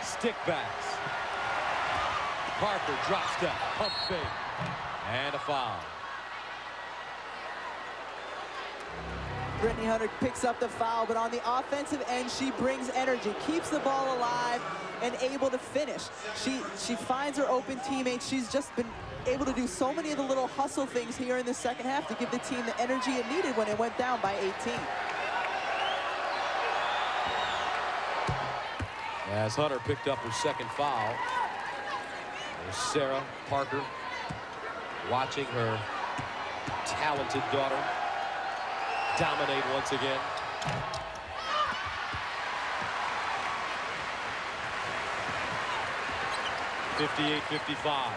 stick backs. Parker drop step, pump fake, and a foul. Brittany Hunter picks up the foul, but on the offensive end, she brings energy, keeps the ball alive, and able to finish. She finds her open teammates. She's just been able to do so many of the little hustle things here in the second half to give the team the energy it needed when it went down by 18. As Hunter picked up her second foul, there's Sarah Parker watching her talented daughter dominate once again. (58-55).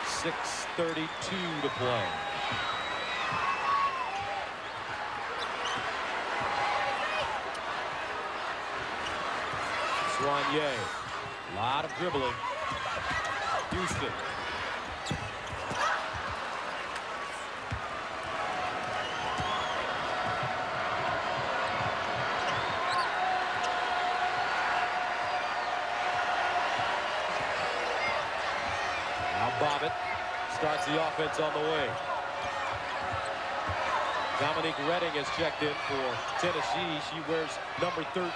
6:32 to play. Soigné A lot of dribbling. Houston. Now Bobbitt starts the offense on the wing. Dominique Redding has checked in for Tennessee. She wears number 13.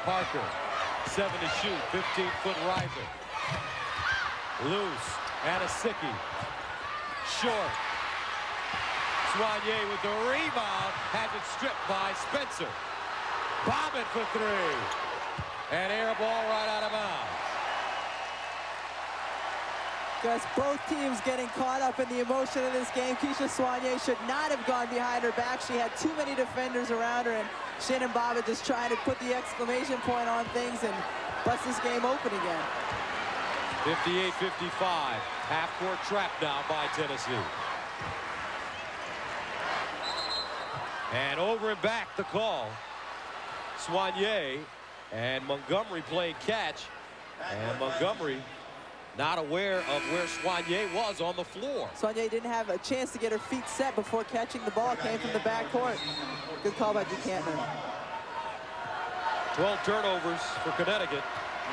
Parker, 7 to shoot, 15-foot riser. Loose, Anasicki. Short. Soigné with the rebound, has it stripped by Spencer. Bobbitt for 3. And air ball right out of bounds. Guys, both teams getting caught up in the emotion of this game. Keisha Soigné should not have gone behind her back. She had too many defenders around her, and Shannon Bobbitt just trying to put the exclamation point on things and bust this game open again. 58-55. Half-court trap now by Tennessee. And over and back the call. Soigné and Montgomery playing catch. And Montgomery not aware of where Soigné was on the floor. Soigné didn't have a chance to get her feet set before catching the ball. Came from the backcourt. Good call by DeCantner. 12 turnovers for Connecticut.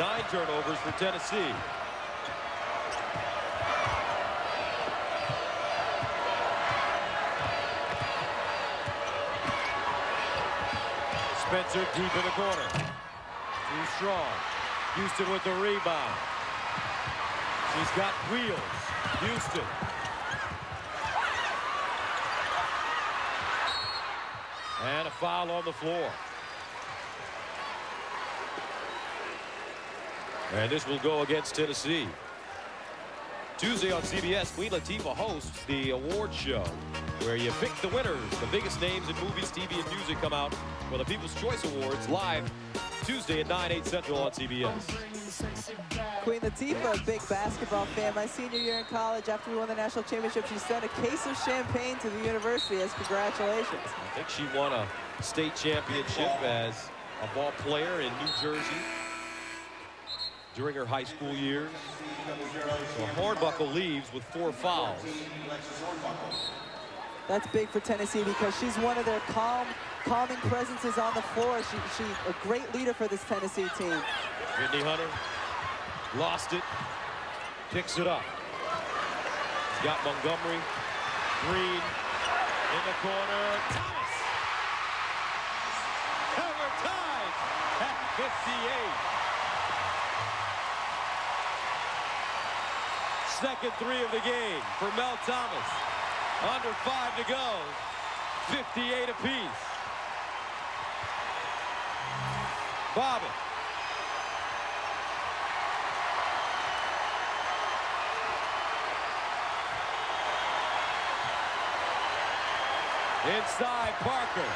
9 turnovers for Tennessee. Spencer deep in the corner. Too strong. Houston with the rebound. She's got wheels. Houston. And a foul on the floor. And this will go against Tennessee. Tuesday on CBS, Queen Latifah hosts the award show where you pick the winners. The biggest names in movies, TV, and music come out for the People's Choice Awards live Tuesday at 9, 8 Central on CBS. Queen Latifah, a big basketball fan. My senior year in college, after we won the national championship, she sent a case of champagne to the university as congratulations. I think she won a state championship as a ball player in New Jersey during her high school years. So Hornbuckle leaves with 4 fouls. That's big for Tennessee because she's one of their calming presences on the floor. She's a great leader for this Tennessee team. Brittany Hunter lost it, picks it up. She's got Montgomery, Green in the corner. Thomas! And we're tied at 58. Second 3 of the game for Mel Thomas. Under 5 to go. 58 apiece. Bobbitt. Inside Parker.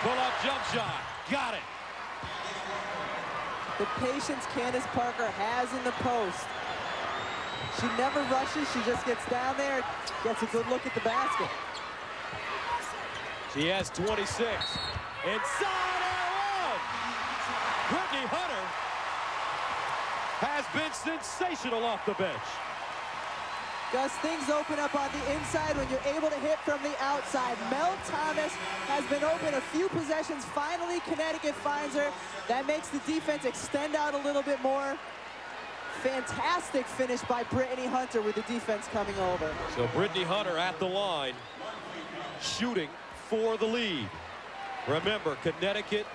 Pull-up jump shot. Got it. The patience Candace Parker has in the post. She never rushes. She just gets down there, gets a good look at the basket. She has 26. Inside air one. Brittany Hunter has been sensational off the bench. Gus, things open up on the inside when you're able to hit from the outside. Mel Thomas has been open a few possessions. Finally, Connecticut finds her. That makes the defense extend out a little bit more. Fantastic finish by Brittany Hunter with the defense coming over. So Brittany Hunter at the line, shooting for the lead. Remember, Connecticut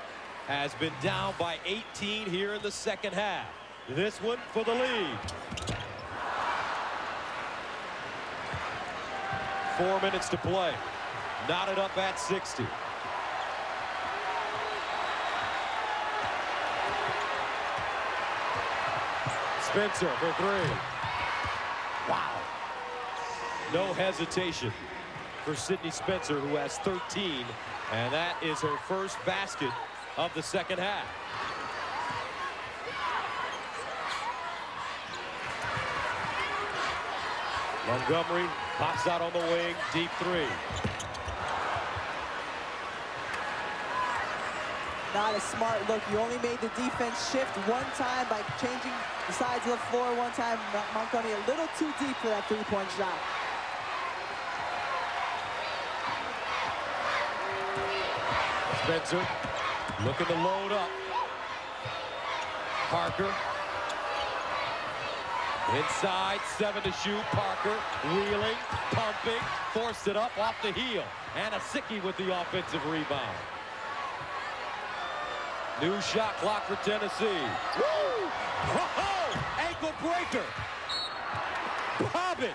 has been down by 18 here in the second half. This one for the lead. 4 minutes to play. Knotted up at 60. Spencer for 3. Wow. No hesitation for Sydney Spencer, who has 13, and that is her first basket of the second half. Montgomery pops out on the wing, deep 3. not a smart look. You only made the defense shift one time by changing the sides of the floor one time. Montgomery a little too deep for that three-point shot. Spencer looking to load up. Parker. Inside, 7 to shoot. Parker wheeling, pumping, forced it up off the heel. And Asicki with the offensive rebound. New shot clock for Tennessee. Woo! Oh, ankle breaker. Bobbin.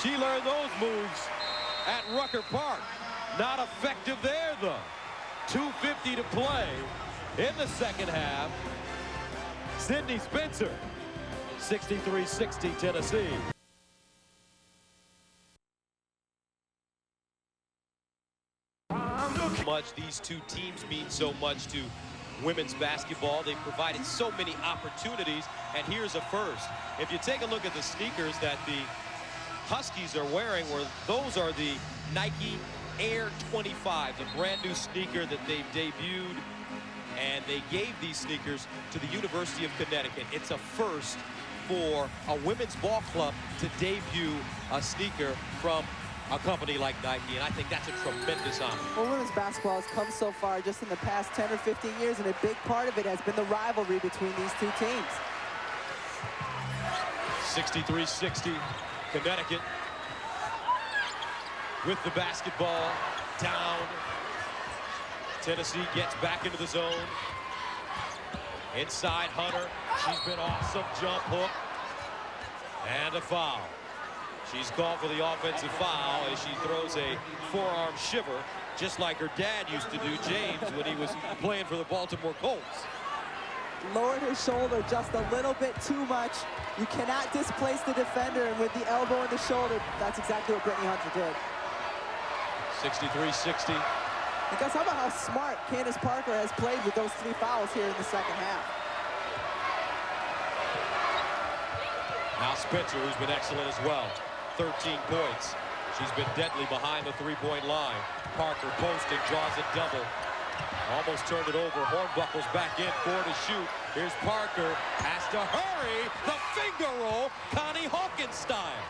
She learned those moves at Rucker Park. Not effective there, though. 2:50 to play in the second half. Sydney Spencer, 63-60 Tennessee. Much these two teams mean so much to women's basketball. They've provided so many opportunities, and here's a first. If you take a look at the sneakers that the Huskies are wearing, those are the Nike Air 25, the brand new sneaker that they've debuted, and they gave these sneakers to the University of Connecticut. It's a first for a women's ball club to debut a sneaker from a company like Nike, and I think that's a tremendous honor. Well, women's basketball has come so far just in the past 10 or 15 years, and a big part of it has been the rivalry between these two teams. 63-60, Connecticut with the basketball down. Tennessee gets back into the zone. Inside Hunter, she's been awesome, jump hook, and a foul. She's called for the offensive foul as she throws a forearm shiver, just like her dad used to do, James, when he was playing for the Baltimore Colts. Lowered her shoulder just a little bit too much. You cannot displace the defender, and with the elbow in the shoulder, that's exactly what Brittany Hunter did. 63-60. And guys, how about how smart Candace Parker has played with those 3 fouls here in the second half. Now Spencer, who's been excellent as well. 13 points. She's been deadly behind the three-point line. Parker posting, draws a double. Almost turned it over. Hornbuckle's back in, 4 to shoot. Here's Parker, has to hurry. The finger roll, Connie Hawkins style.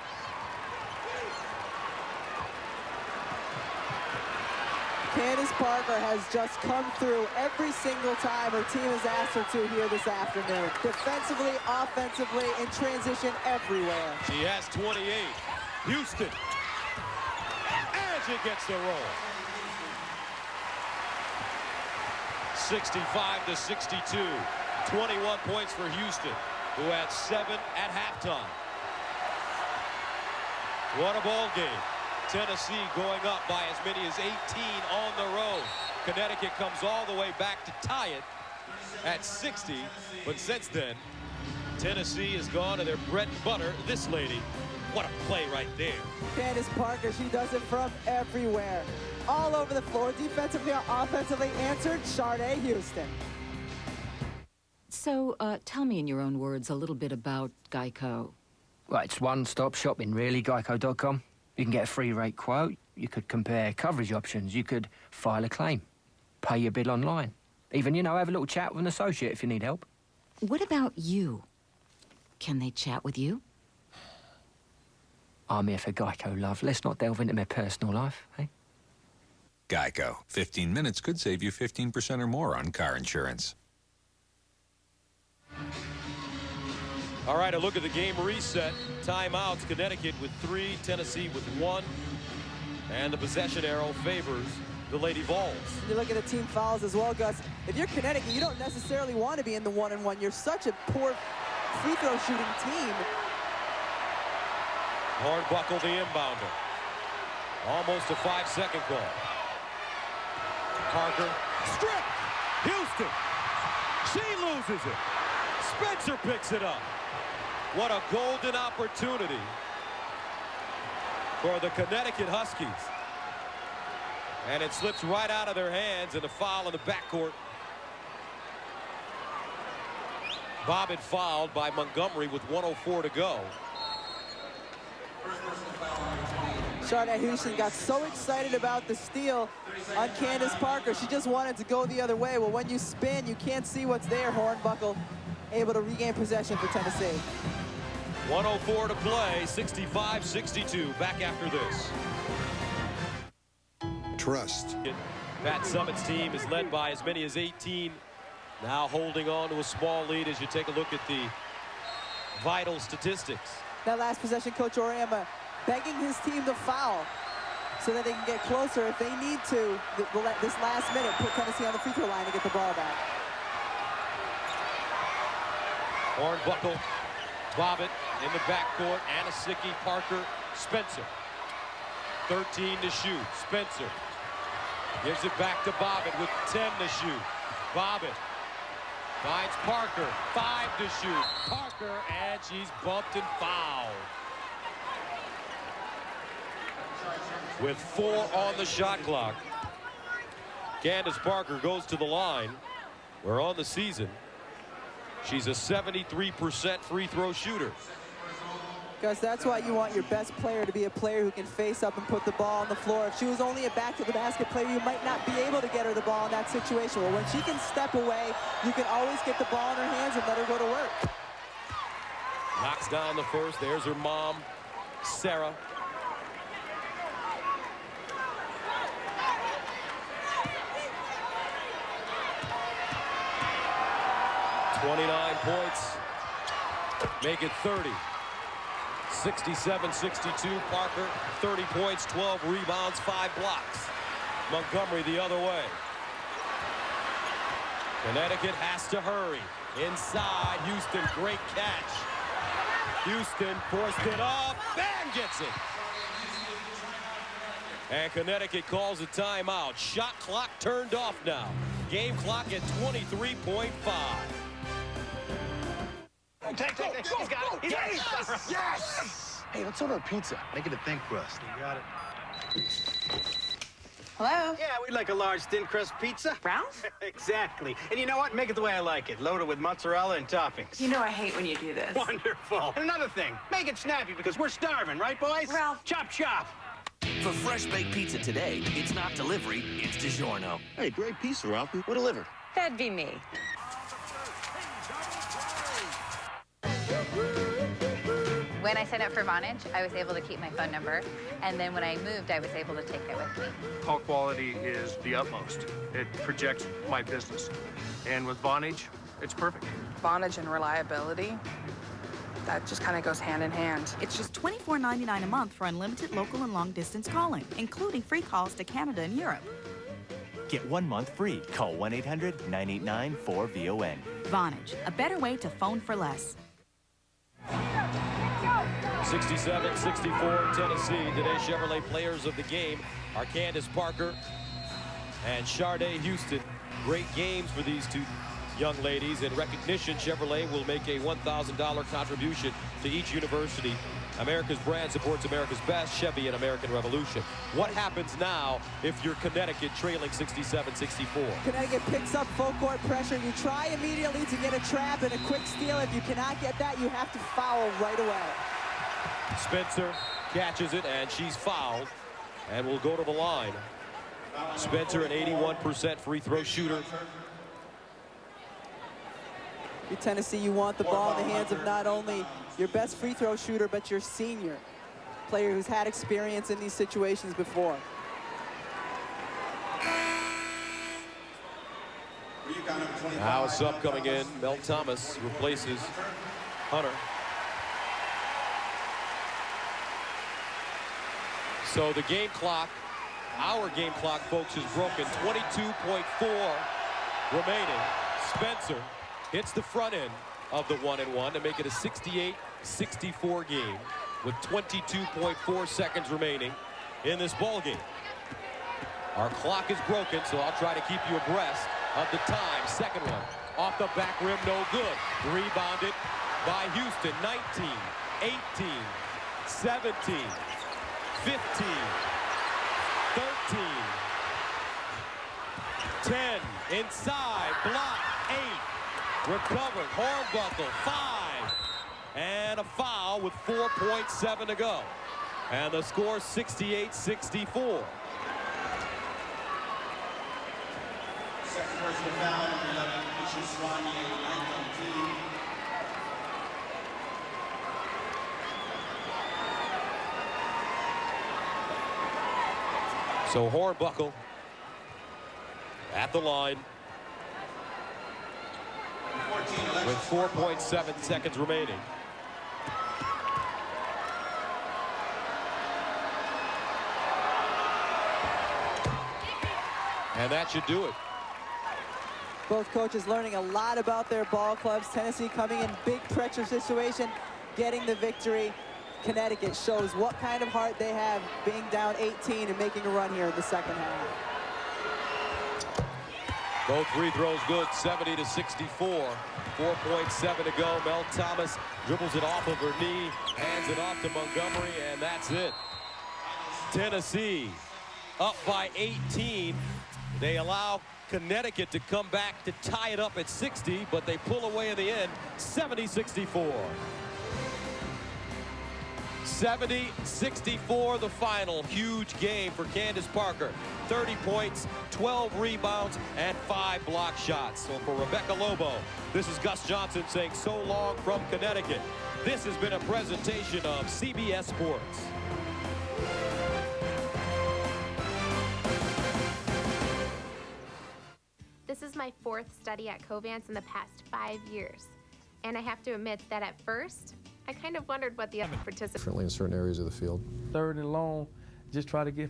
Candace Parker has just come through every single time her team has asked her to here this afternoon. Defensively, offensively, in transition, everywhere. She has 28. Houston, as it gets the roll. 65-62. 21 points for Houston, who had 7 at halftime. What a ball game. Tennessee going up by as many as 18 on the road. Connecticut comes all the way back to tie it at 60. But since then, Tennessee has gone to their bread and butter. This lady, what a play right there. Candace Parker, she does it from everywhere. All over the floor, defensively or offensively, answered Sade Houston. So, tell me in your own words a little bit about Geico. Well, it's one-stop shopping, really, Geico.com. You can get a free rate quote, you could compare coverage options, you could file a claim, pay your bill online. Even, you know, have a little chat with an associate if you need help. What about you? Can they chat with you? I'm here for Geico, love. Let's not delve into my personal life, eh? Geico. 15 minutes could save you 15% or more on car insurance. All right, a look at the game reset. Timeouts, Connecticut with 3, Tennessee with 1. And the possession arrow favors the Lady Vols. You look at the team fouls as well, Gus. If you're Connecticut, you don't necessarily want to be in the 1-on-1. You're such a poor free throw shooting team. Hornbuckle the inbounder. Almost a 5-second call. Parker, stripped. Houston, she loses it. Spencer picks it up. What a golden opportunity for the Connecticut Huskies. And it slips right out of their hands, and a foul in the backcourt. Bobbin fouled by Montgomery with 1:04 to go. Sade Houston got so excited about the steal on Candace Parker. She just wanted to go the other way. Well, when you spin, you can't see what's there. Hornbuckle able to regain possession for Tennessee. 1:04 to play, 65-62. Back after this. Trust. Pat Summitt's team is led by as many as 18. Now holding on to a small lead as you take a look at the vital statistics. That last possession, Coach Oriama begging his team to foul so that they can get closer if they need to. This last minute, put Tennessee on the free throw line to get the ball back. Hornbuckle, Bobbitt in the backcourt. Anasicki, Parker, Spencer. 13 to shoot. Spencer gives it back to Bobbitt with 10 to shoot. Bobbitt finds Parker, 5 to shoot. Parker, and she's bumped and fouled. With 4 on the shot clock, Candace Parker goes to the line, where on the season, she's a 73% free throw shooter. Because that's why you want your best player to be a player who can face up and put the ball on the floor. If she was only a back-to-the-basket player, you might not be able to get her the ball in that situation. Well, when she can step away, you can always get the ball in her hands and let her go to work. Knocks down the first. There's her mom, Sarah. .29 points. Make it 30. 67-62. Parker, 30 points, 12 rebounds, 5 blocks. Montgomery the other way. Connecticut has to hurry. Inside, Houston, great catch. Houston forced it up, and gets it. And Connecticut calls a timeout. Shot clock turned off now. Game clock at 23.5. Take. He's got it. Yes! Hey, let's order a pizza. Make it a thin crust. You got it. Hello? Yeah, we'd like a large thin crust pizza. Ralph? Exactly. And you know what? Make it the way I like it. Loaded with mozzarella and toppings. You know I hate when you do this. Wonderful. And another thing, make it snappy because we're starving, right, boys? Ralph. Chop, chop. For fresh baked pizza today, it's not delivery, it's DiGiorno. Hey, great pizza, Ralphie. What delivered? That'd be me. When I signed up for Vonage, I was able to keep my phone number. And then when I moved, I was able to take it with me. Call quality is the utmost. It projects my business. And with Vonage, it's perfect. Vonage and reliability, that just kind of goes hand in hand. It's just $24.99 a month for unlimited local and long-distance calling, including free calls to Canada and Europe. Get 1 month free. Call 1-800-989-4VON. Vonage, a better way to phone for less. 67-64 Tennessee. Today's Chevrolet players of the game are Candace Parker and Sade Houston. Great games for these two young ladies. In recognition, Chevrolet will make a $1,000 contribution to each university. America's brand supports America's best, Chevy and American Revolution. What happens now if you're Connecticut trailing 67-64? Connecticut picks up full court pressure. You try immediately to get a trap and a quick steal. If you cannot get that, you have to foul right away. Spencer catches it, and she's fouled and will go to the line. Spencer, an 81% free throw shooter. In Tennessee, you want the ball in the hands of not only your best free throw shooter, but your senior player who's had experience in these situations before. Now a sub coming in. Mel Thomas replaces Hunter. So the game clock, our game clock, folks, is broken. 22.4 remaining. Spencer hits the front end of the 1-and-1 to make it a 68-64 game with 22.4 seconds remaining in this ball game. Our clock is broken, so I'll try to keep you abreast of the time. Second one off the back rim, no good. Rebounded by Houston. 19, 18, 17, 15, 13, 10, inside, block, 8, recovered, Hornbuckle, 5, and a foul with 4.7 to go. And the score 68-64. Second personal foul, number 11, Lucius Rodney, ninth on the team. So Hornbuckle at the line with 4.7 seconds remaining. And that should do it. Both coaches learning a lot about their ball clubs. Tennessee coming in big pressure situation, getting the victory. Connecticut shows what kind of heart they have being down 18 and making a run here in the second half. Both free throws good, 70-64. 4.7 to go. Mel Thomas dribbles it off of her knee, hands it off to Montgomery, and that's it. Tennessee up by 18. They allow Connecticut to come back to tie it up at 60, but they pull away in the end, 70-64. 70-64 the final. Huge game for Candace Parker. 30 points, 12 rebounds, and 5 block shots. So for Rebecca Lobo, this is Gus Johnson saying so long from Connecticut. This has been a presentation of CBS Sports. This is my 4th study at Covance in the past 5 years. And I have to admit that at first, I kind of wondered what the other participants Differently in certain areas of the field. Third and long, just try to get